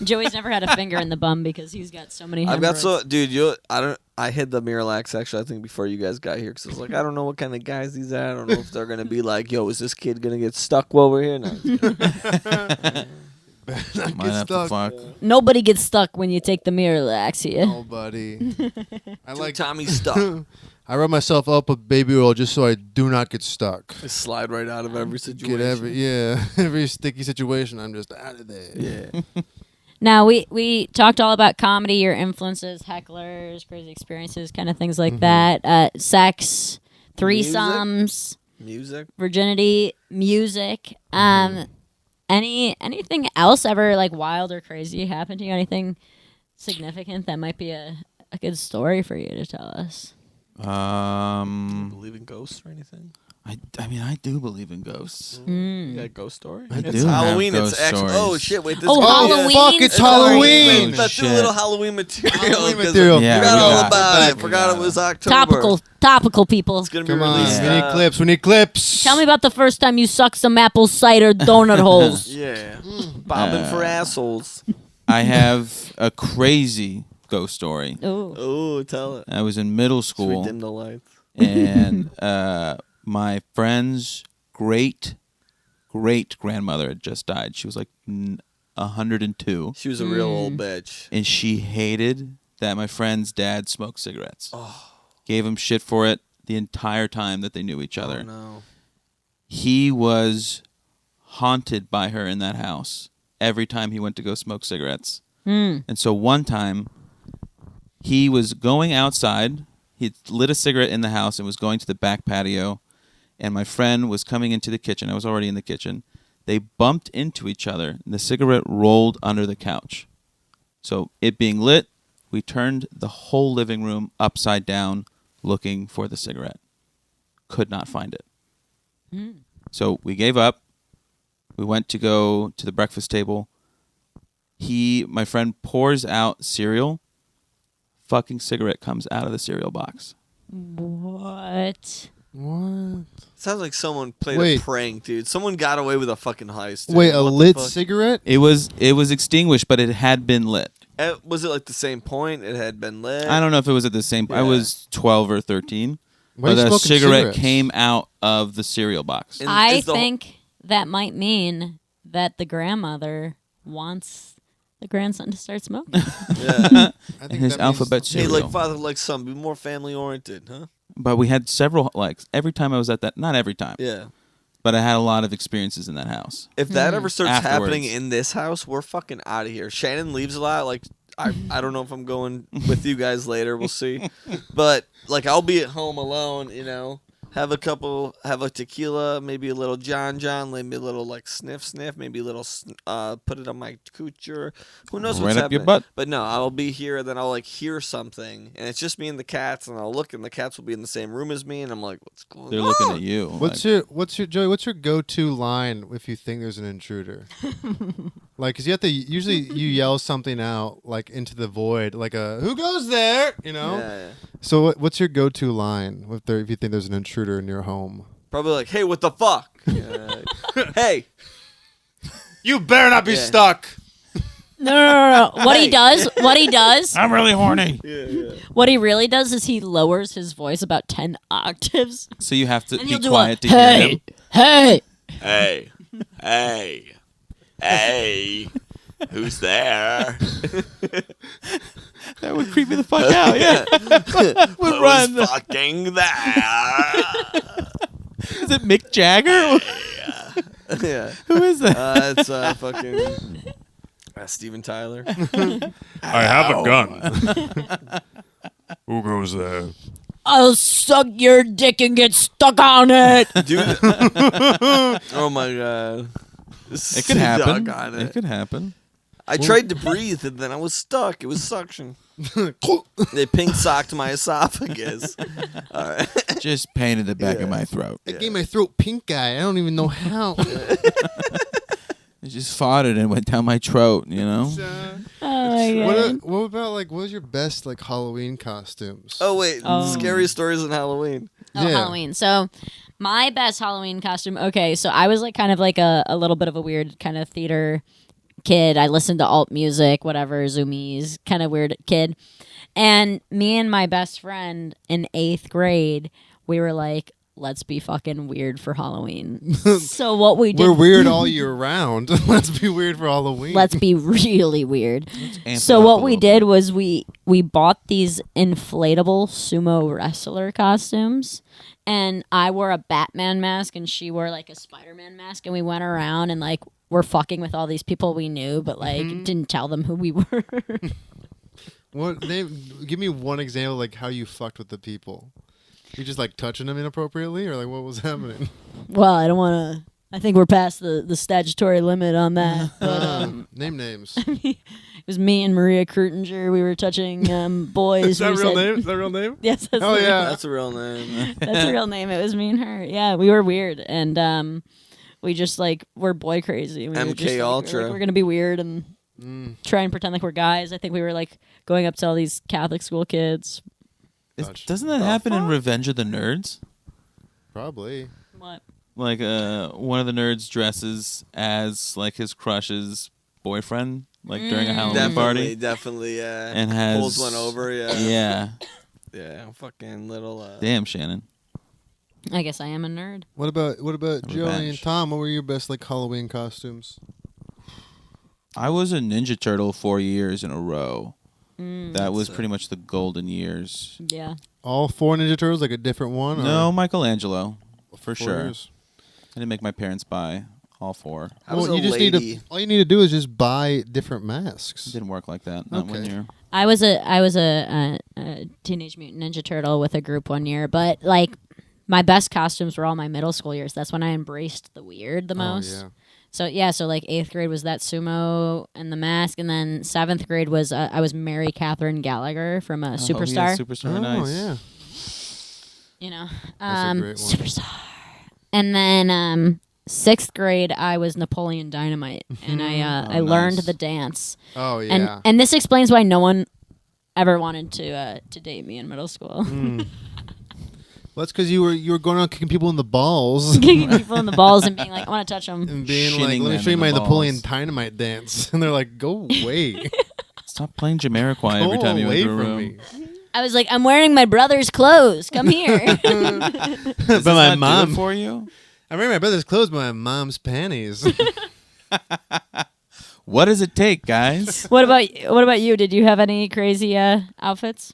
Joey's never had a finger in the bum because he's got so many. I've got hemorrhoids. dude. I hid the Miralax actually, I think, before you guys got here because I was like, I don't know what kind of guys these are. I don't know if they're gonna be like, yo, is this kid gonna get stuck while we're here? No, Might have to fuck. Nobody gets stuck when you take the Miralax here. Nobody. I like Tommy stuck. I rub myself up with baby oil just so I do not get stuck. I slide right out of every situation. Get every sticky situation. I'm just out of there. Yeah. Now, we talked all about comedy, your influences, hecklers, crazy experiences, kind of things like that. Sex, threesomes, Music. virginity, music. Anything else ever like wild or crazy happen to you? Anything significant that might be a good story for you to tell us? Do you believe in ghosts or anything? I mean, I do believe in ghosts. You got a ghost story? I It's do have Halloween. ghost It's actually. stories. Oh shit! Wait, this. Oh, is Halloween. fuck, it's story. Halloween. Wait, let's do a Shit. little Halloween material. Halloween 'cause material. Yeah, forgot we all got about it. it. Forgot it was October. Topical people. It's gonna be Come on. released. We need clips. We need clips. Tell me about the first time you sucked some apple cider donut holes. Yeah, bobbing for assholes. I have a crazy ghost story. Ooh. Oh, tell it. I was in middle Let's school, dim the lights. and my friend's great grandmother had just died. She was like 102, She was a real old bitch. and she hated that my friend's dad smoked cigarettes. Gave him shit for it the entire time that they knew each other. Oh no. He was haunted by her in that house every time he went to go smoke cigarettes. And so one time, he was going outside. He lit a cigarette in the house and was going to the back patio. And my friend was coming into the kitchen. I was already in the kitchen. They bumped into each other, and the cigarette rolled under the couch. So it being lit, we turned the whole living room upside down looking for the cigarette. Could not find it. So we gave up. We went to go to the breakfast table. My friend pours out cereal. Fucking cigarette comes out of the cereal box. What? What? Sounds like someone played Wait. a prank, dude. Someone got away with a fucking heist. Dude. Wait, a What the lit fuck? cigarette? It was extinguished, but it had been lit. Was it like the same point? It had been lit. I don't know if it was at the same. I Yeah. was 12 or 13. Why are But you a smoking cigarette cigarettes? came out of the cereal box. And I is the- think that might mean that the grandmother wants the grandson to start smoking. Yeah. I And his that means- alphabet Hey, cereal. like father, like son, be more family oriented, huh? But we had several, like, every time I was at that, not every time, Yeah. but I had a lot of experiences in that house. If that ever starts happening Afterwards. in this house, we're fucking out of here. Shannon leaves a lot. Like, I don't know if I'm going with you guys later. We'll see. But like, I'll be at home alone. You know, have a tequila, maybe a little John, maybe a little like sniff, maybe a little put it on my coocher. Who knows what's Right up your happening? butt. But no, I'll be here, and then I'll like hear something, and it's just me and the cats, and I'll look, and the cats will be in the same room as me, and I'm like, what's going They're on? looking at you. What's like, your Joey? What's your go-to line if you think there's an intruder? Like, 'cause you have to usually you yell something out like into the void, like a "Who goes there?" You know. Yeah. So what's your go-to line if you think there's an intruder in your home? Probably like, hey, what the fuck? Yeah. Hey. You better not be Yeah. stuck. No. What he Hey. does, I'm really horny. what he really does is he lowers his voice about 10 octaves. So you have to And be he'll do quiet a, to hear him. hey, Hey, who's there? That would creep me the fuck out. Yeah. Would run. Who's fucking there? Is it Mick Jagger? Yeah, Who is that? it's fucking Steven Tyler. I have a gun. Who goes there? I'll suck your dick and get stuck on it. Dude. Oh my god. It could happen. Doggone It could happen. I tried to breathe and then I was stuck. It was suction. They pink socked my esophagus. All right. Just pain in the back of my throat. It gave my throat pink eye. I don't even know how. It just fought it and went down my throat, you know? Oh my God. what about what was your best Halloween costumes? Oh wait, Oh. scariest stories in Halloween. Oh, Yeah. Halloween. So my best Halloween costume. Okay, so I was kind of a little bit of a weird kind of theater kid. I listened to alt music, whatever, zoomies, kind of weird kid. And me and my best friend in 8th grade, we were like, let's be fucking weird for Halloween. So what we did, We're weird all year round. Let's be weird for Halloween. let's be really weird. Amp So it up what a we little did bit. was we bought these inflatable sumo wrestler costumes, and I wore a Batman mask and she wore like a Spider-Man mask, and we went around and like we're fucking with all these people we knew, but like didn't tell them who we were. Give me one example, like how you fucked with the people. You just like touching them inappropriately, or like what was happening? Well, I don't want to. I think we're past the statutory limit on that. But Name names. it was me and Maria Krutinger. We were touching boys. Is that We real said- name? Is that real name? Yes, that's Oh the- yeah. That's a real name. that's the real name. It was me and her. Yeah, we were weird, and we just like we're boy crazy. We were MK just, like, Ultra. we're gonna be weird and try and pretend like we're guys. I think we were like going up to all these Catholic school kids. Doesn't that happen in Revenge of the Nerds? Probably. What? Like one of the nerds dresses as like his crush's boyfriend, like during a Halloween party, Definitely, yeah. and has Pulls one over, yeah. Yeah, Yeah, fucking little. damn Shannon. I guess I am a nerd. What about Joey and Revenge. Tom? What were your best like Halloween costumes? I was a Ninja Turtle 4 years in a row. That was pretty much the golden years. Yeah. All 4 Ninja Turtles, like a different one? or No, Michelangelo, for 4 sure. years? I didn't make my parents buy all 4. I was Well, a you just lady. need to. All you need to do is just buy different masks. It didn't work like that. Not when Okay. you're. I was a Teenage Mutant Ninja Turtle with a group one year, but like my best costumes were all my middle school years. That's when I embraced the weird the most. Oh, yeah. So yeah, so like 8th grade was that sumo and the mask, and then 7th grade was I was Mary Catherine Gallagher from Superstar. Yeah, Superstar, Oh nice. yeah. You know, That's a great one. Superstar. And then 6th grade I was Napoleon Dynamite, and I learned nice. the dance. Oh yeah. And this explains why no one ever wanted to date me in middle school. Well, that's because you were going around kicking people in the balls Kicking people in the balls and being like, I want to touch them. and being like, Shitting "Let me them show you in my the Napoleon balls. Dynamite dance," and they're like, "Go away, Stop playing Jamiroquai go every time you away enter a from room. me." I was like, I'm wearing my brother's clothes. Come here. Does But this my not do mom- it for you? I'm wearing my brother's clothes, but my mom's panties. What does it take, guys? what about you? Did you have any crazy outfits?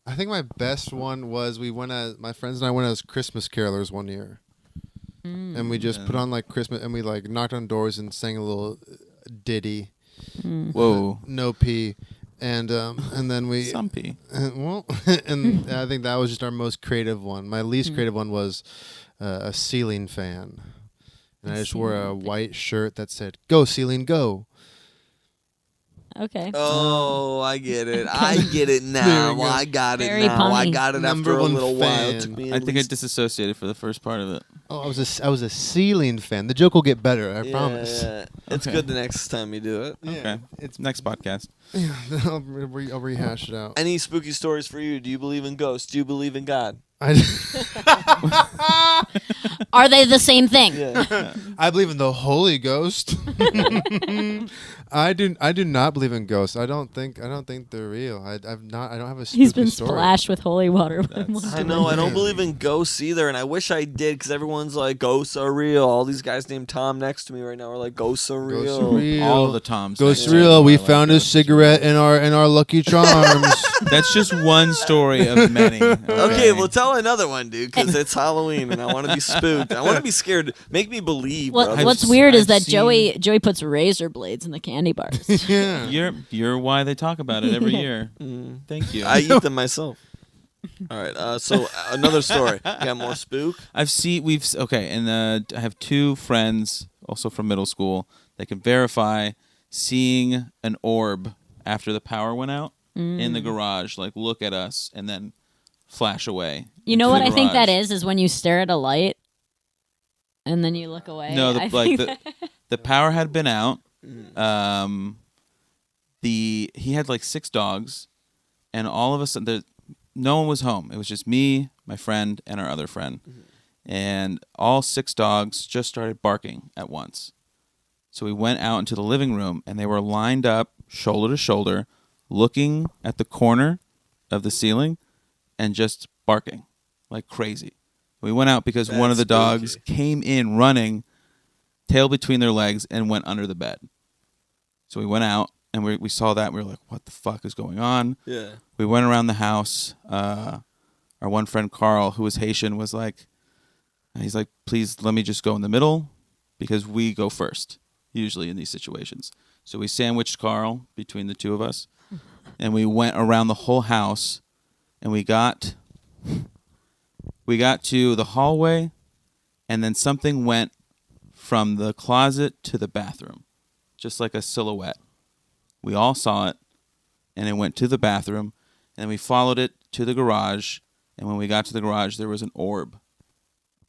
I think my best one was my friends and I went as Christmas carolers one year, and we just put on like Christmas, and we like knocked on doors and sang a little ditty, Whoa. no pee, and then we Some pee. well, and I think that was just our most creative one. My least creative one was a ceiling fan, and I just wore a white shirt that said "Go ceiling, go." Okay. Oh, I get it. I get it There now. we go. I got it Very now. I punny. got it Number after a one little while. It fan. took me I at think I least- disassociated for the first part of it. Oh, I was a ceiling fan. The joke will get better. I Yeah, promise. yeah. It's Okay. good the next time you do it. Okay. It's Next podcast. yeah. I'll rehash it out. Any spooky stories for you? Do you believe in ghosts? Do you believe in God? Are they the same thing? Yeah. I believe in the Holy Ghost. I do not believe in ghosts. I don't think they're real. I don't have a spooky He's been story. splashed with holy water. I know. I don't believe in ghosts either, and I wish I did because everyone's like, ghosts are real. All these guys named Tom next to me right now are like, ghosts are real. Ghosts are real. All the Toms. Ghosts next to real. me We are like found a ghosts. cigarette in our Lucky Charms. That's just one story of many. Okay, well, tell another one, dude, because it's Halloween and I want to be spooked. I want to be scared. Make me believe. What, brother. what's weird is I've that Joey puts razor blades in the candy bars. yeah. You're why they talk about it every year. Thank you. I eat them myself. All right. So another story. You got more spook? and I have 2 friends also from middle school that can verify seeing an orb after the power went out in the garage, like look at us and then flash away. You know into what the I think that garage. is when you stare at a light and then you look away. No, I like think the power had been out. He had like 6 dogs, and all of a sudden no one was home. It was just me, my friend, and our other friend, and all 6 dogs just started barking at once. So we went out into the living room, and they were lined up, shoulder to shoulder, looking at the corner of the ceiling and just barking like crazy. We went out because one of the dogs came in running, tail between their legs, and went under the bed. So we went out, and we saw that, and we were like, what the fuck is going on? Yeah. We went around the house. Our one friend, Carl, who was Haitian, was like, he's like, please let me just go in the middle because we go first, usually in these situations. So we sandwiched Carl between the two of us, and we went around the whole house, and we got to the hallway, and then something went from the closet to the bathroom, just like a silhouette. We all saw it, and it went to the bathroom, and we followed it to the garage, and when we got to the garage, there was an orb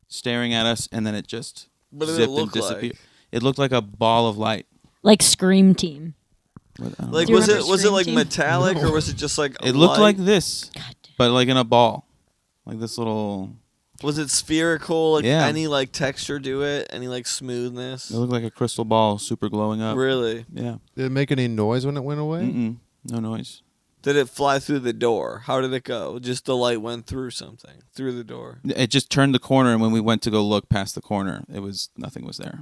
staring at us, and then it just zipped and disappeared. It looked like a ball of light. Like Scream Team. Like Do you was it remember like Scream Team? metallic or was it just like a It looked light? like this, but like in a ball, like this little. Was it spherical? Like Yeah. any like texture to it? Any like smoothness? It looked like a crystal ball, super glowing up. Really? Yeah. Did it make any noise when it went away? Mm-mm. No noise. Did it fly through the door? How did it go? Just the light went through something, through the door. It just turned the corner, and when we went to go look past the corner, nothing was there.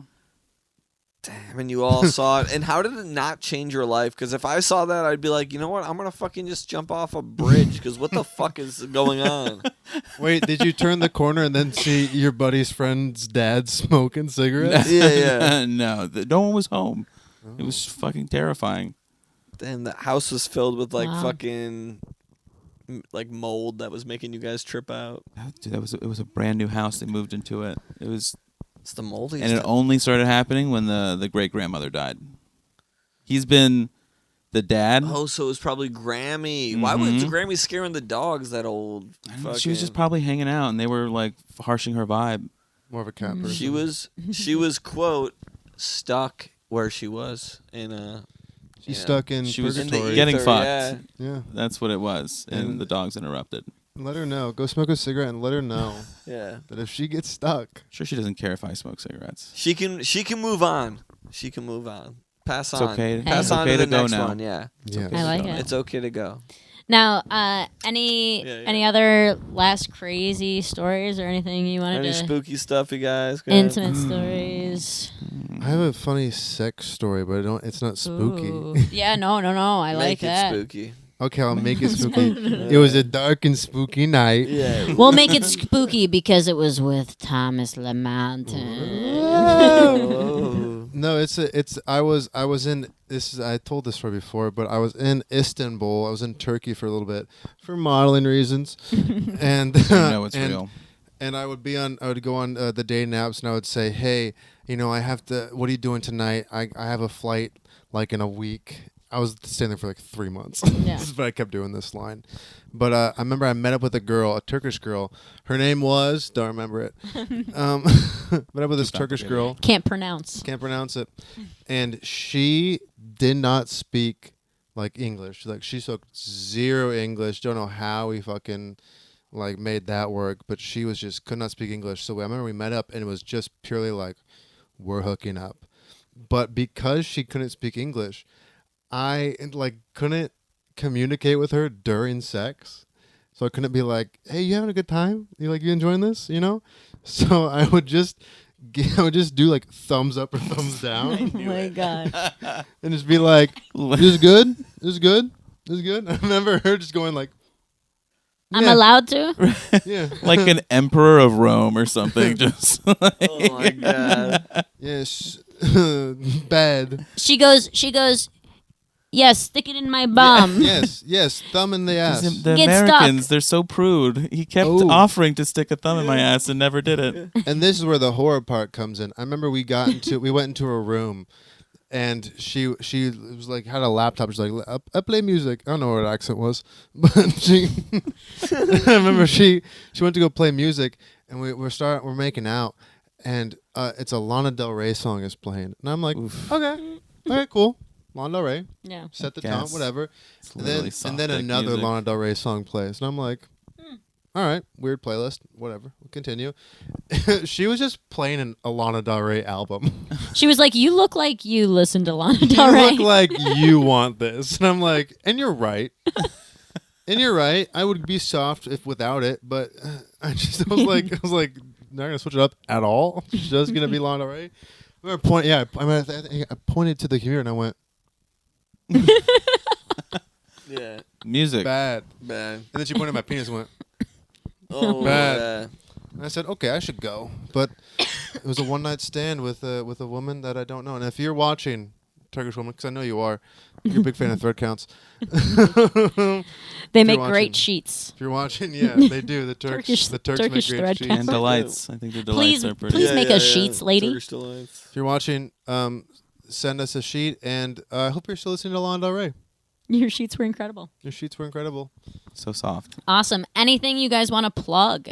Damn, and you all saw it. And how did it not change your life? Because if I saw that, I'd be like, you know what? I'm going to fucking just jump off a bridge because what the fuck is going on? Wait, did you turn the corner and then see your buddy's friend's dad smoking cigarettes? Yeah. No, no one was home. It was fucking terrifying. And the house was filled with like Wow. fucking like mold that was making you guys trip out. Dude, it was a brand new house. They moved into it. It's the moldiest. And it only started happening when the great grandmother died. He's been the dad. Oh, so it was probably Grammy. Why was Grammy scaring the dogs that old? She was just probably hanging out, and they were like harshing her vibe. More of a cat person. She was quote stuck where she was in a. She's stuck in She was purgatory. getting ether, fucked. yeah. Yeah. That's what it was, and the dogs interrupted. Let her know. Go smoke a cigarette and let her know Yeah. that if she gets stuck. Sure, she doesn't care if I smoke cigarettes. She can move on. She can move on. Pass It's on. okay. Pass It's on okay to the to go next now. one. Yeah. Yeah. I like it. It's okay to go. Now, any other last crazy stories or anything you wanted Any to? spooky stuff, you guys? Go ahead. Intimate stories. I have a funny sex story, but it's not spooky. Ooh. Yeah, no. I like Make it that. spooky. Okay, I'll make it spooky. It was a dark and spooky night. Yeah. We'll make it spooky because it was with Thomas LaMountain. Oh. No, I was in this. I told this story before, but I was in Istanbul. I was in Turkey for a little bit for modeling reasons, and I know it's real. And I would go on the dating apps, and I would say, hey, I have to. What are you doing tonight? I have a flight like in a week. I was staying there for like 3 months. Yeah. But I kept doing this line. But I remember I met up with a girl, a Turkish girl. Her name was, don't remember it. Met up with this Turkish girl. Can't pronounce. Can't pronounce it. And she did not speak like English. Like she spoke zero English. Don't know how we fucking like made that work. But she was just could not speak English. So I remember we met up and it was just purely like we're hooking up. But because she couldn't speak English, I couldn't communicate with her during sex, so I couldn't be like, "Hey, you having a good time? You enjoying this?" So I would just do like thumbs up or thumbs down, Oh my god. and just be like, "This is good. This is good. This is good." I remember her just going like, I'm "Yeah, allowed to? yeah, Like an emperor of Rome or something. Just Oh my god. yes, bad, She goes, yes, stick it in my bum. yes, thumb in the ass." the Get Americans, stuck. they're so prude. He kept Oh. offering to stick a thumb in my ass and never did it. And this is where the horror part comes in. I remember we went into a room, and she was like had a laptop. She's like, I play music. I don't know what her accent was, but she. I remember she went to go play music, and we're making out, and it's a Lana Del Rey song is playing, and I'm like, okay, cool, Lana Del Rey, Yeah. set the Guess. tone, whatever. It's And literally then soft dick another music. Lana Del Rey song plays, and I'm like, all right, weird playlist, whatever. We'll continue. She was just playing a Lana Del Rey album. She was like, "You look like you listen to Lana You Del Rey." look like you want this, and I'm like, and you're right. And you're right. I would be soft if without it, but I was like, not gonna switch it up at all. It's just gonna be Lana Del Rey. I pointed to the computer and I went, Yeah. Music. Bad. and then she pointed at my penis and went, Oh, Bad. yeah. and I said, okay, I should go. But it was a one night stand with a woman that I don't know. And if you're watching, Turkish woman, because I know you are, you're a big fan of thread counts. They If make you're great watching- sheets. If you're watching, yeah, they do. The Turks make Turkish great thread sheets. counts. And delights. I think the delights are pretty. please make us sheets, lady. Turkish delights. If you're watching, send us a sheet, and I hope you're still listening to Lana Del Rey. Your sheets were incredible. Your sheets were incredible. So soft. Awesome. Anything you guys want to plug?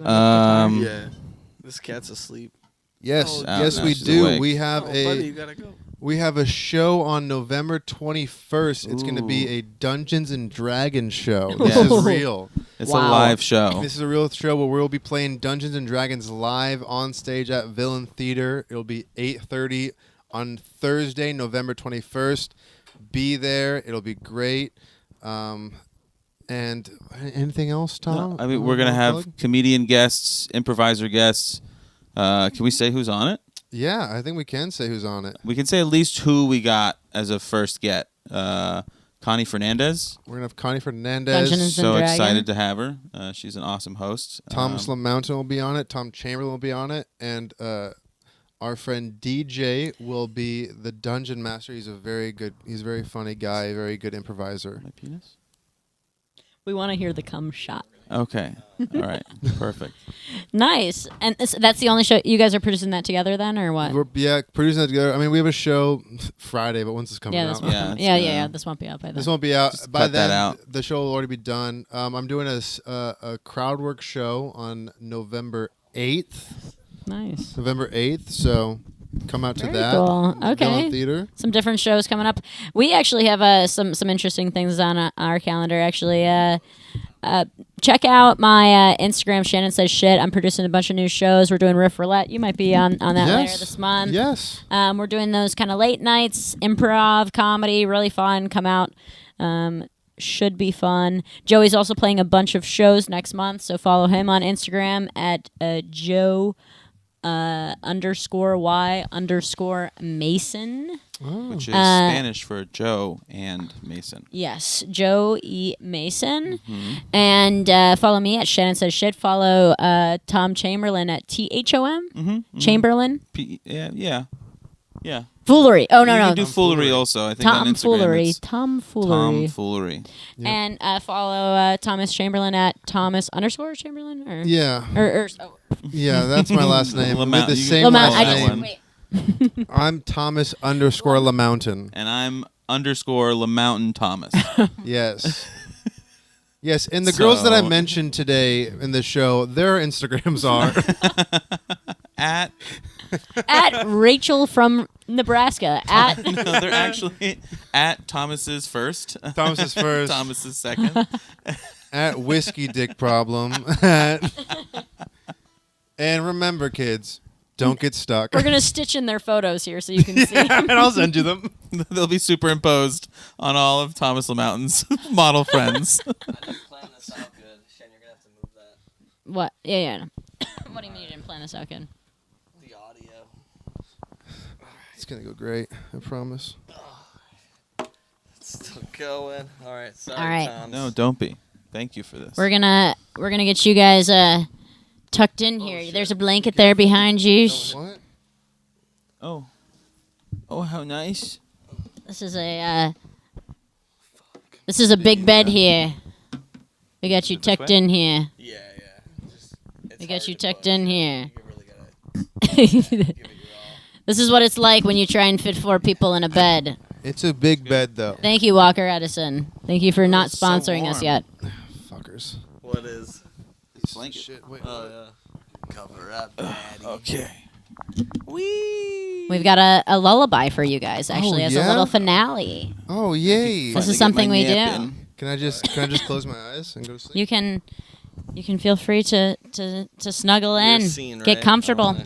Yeah. This cat's asleep. Yes, Oh, yes, no, we she's do. awake. We have Buddy, you gotta go. we have a show on November 21st. It's going to be Ooh. a Dungeons and Dragons show. This Yes. is real. It's Wow. a live show. This is a real show where we'll be playing Dungeons and Dragons live on stage at Villain Theater. It'll be 8:30 on Thursday, November 21st. Be there. It'll be great. And anything else, Tom? No, I mean, we're gonna have Plug? comedian guests, improviser guests. Can we say who's on it? Yeah, I think we can say who's on it. We can say at least who we got as a first get. Connie Fernandez. We're gonna have Connie Fernandez. Dungeons and So Dragon. excited to have her. She's an awesome host. Thomas LaMountain will be on it. Tom Chamberlain will be on it, and our friend DJ will be the dungeon master. He's a very funny guy, very good improviser. My penis. We want to hear the cum shot. Okay. All right. Perfect. Nice. And that's the only show you guys are producing that together then, or what? We're producing that together. I mean, we have a show Friday, but when's this coming Yeah, out? this Yeah, won't, it's yeah, gonna- yeah. This won't be out by then. This won't be out Just by cut that then. out. The show will already be done. I'm doing a crowd work show on November 8th. Nice. November 8th. So come out to Very that. cool. Villain Okay. Theater. Some different shows coming up. We actually have some interesting things on our calendar. Actually, check out my Instagram. Shannon Says Shit. I'm producing a bunch of new shows. We're doing Riff Roulette. You might be on that later Yes. this month. Yes. We're doing those kind of late nights, improv, comedy, really fun. Come out. Should be fun. Joey's also playing a bunch of shows next month, so follow him on Instagram at Joe _Y_Mason. Which is Spanish for Joe and Mason. Yes, Joe E. Mason. Mm-hmm. And follow me at Shannon Says Shit. Follow Thom Chamberlain at THOM. Mm-hmm. Chamberlain. Yeah. Foolery. Oh, no, You no. can do foolery also. I think on Tom Instagram Foolery. it's Tom Foolery. Tom Foolery. Yep. And follow Thomas Chamberlain at Thomas _Chamberlain. Or, Yeah. oh. Yeah, that's my last name. With LaMountain. the You same can LaMountain. last I that just, one. wait. I'm Thomas _LaMountain. And I'm _LaMountain Thomas. Yes. Yes, and the girls that I So- mentioned today in the show, their Instagrams are At At Rachel from Nebraska. At no, they're actually at Thomas's first. Thomas's first, Thomas's second. at Whiskey Dick Problem, and remember, kids, don't get stuck. we're gonna stitch in their photos here so you can see. and I'll send you them. They'll be superimposed on all of Thomas LaMountain's model friends. I didn't plan this out good. Shen, you're gonna have to move that. What? Yeah. What do you mean you didn't plan this out good? The audio. It's gonna go great. I promise. Still going. All right. Sorry, All right. Tom. No, don't be. Thank you for this. We're gonna get you guys tucked in here. shit. There's a blanket there behind you. What? Oh, how nice. This is a big bed here. We got you Is it this tucked way? in here. Yeah. Just, it's We got hard you to tucked push. in here. You really gotta give it your all. This is what it's like when you try and fit 4 people in a bed. It's a big bed, though. Thank you, Walker Edison. Thank you for not It's so sponsoring us warm. yet. Fuckers. What is? Blanket. Shit. Wait. Oh yeah. Cover up, daddy. Okay. We've got a lullaby for you guys, actually, as a yeah? little finale. Oh, yay! This is something we do. Can I just close my eyes and go to sleep? You can feel free to snuggle You're in, seen, get right? comfortable. Okay.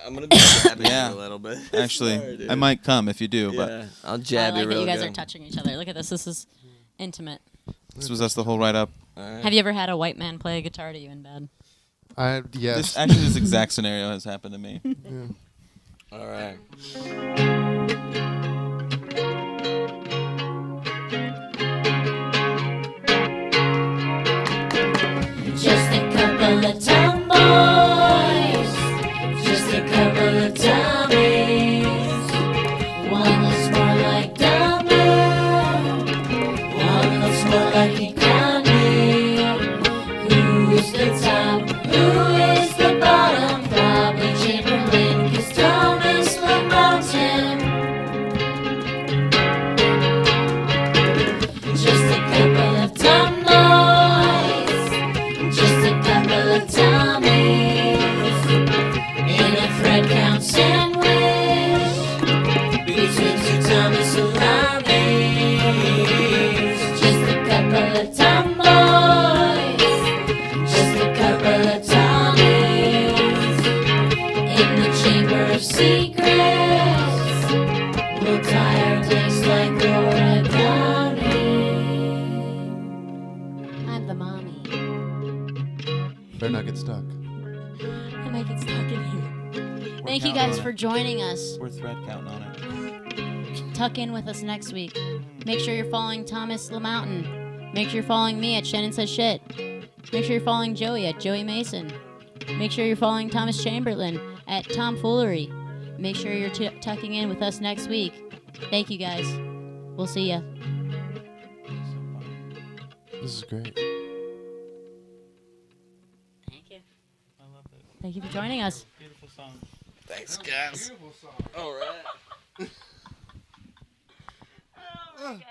I'm gonna be jabbing Yeah. you a little bit. Actually, Sorry, dude. I might come if you do, but Yeah, I'll I jab like you that real you guys good. are touching each other. Look at this. This is intimate. this was us the whole ride up. All right. Have you ever had a white man play a guitar to you in bed? Yes. This exact scenario has happened to me. All right. Just a couple of tomboys, just a couple of Tommies. One looks more like Dumbo, one looks more like Economy. Who's the top? Who is the bottom? Probably Chamberlain, 'cause Thom is LaMountain. Just a couple of tomboys, just a couple of Tommies, in a thread count sandwich between two Thomas Laleems. Just a couple of tomboys, just a couple of Tommies, in the chamber of secrets. We'll tie our dicks like origami. I'm the mommy. Better not get stuck. I might get stuck in here. Thank you guys for joining us. We're thread counting on it. Tuck in with us next week. Make sure you're following Thomas LaMountain. Make sure you're following me at Shannon Says Shit. Make sure you're following Joey at Joey Mason. Make sure you're following Thomas Chamberlain at Tomfoolery. Make sure you're tucking in with us next week. Thank you guys. We'll see ya. This is great. Thank you. Thank you for joining us. Beautiful song. Thanks, guys. All right. Oh my god.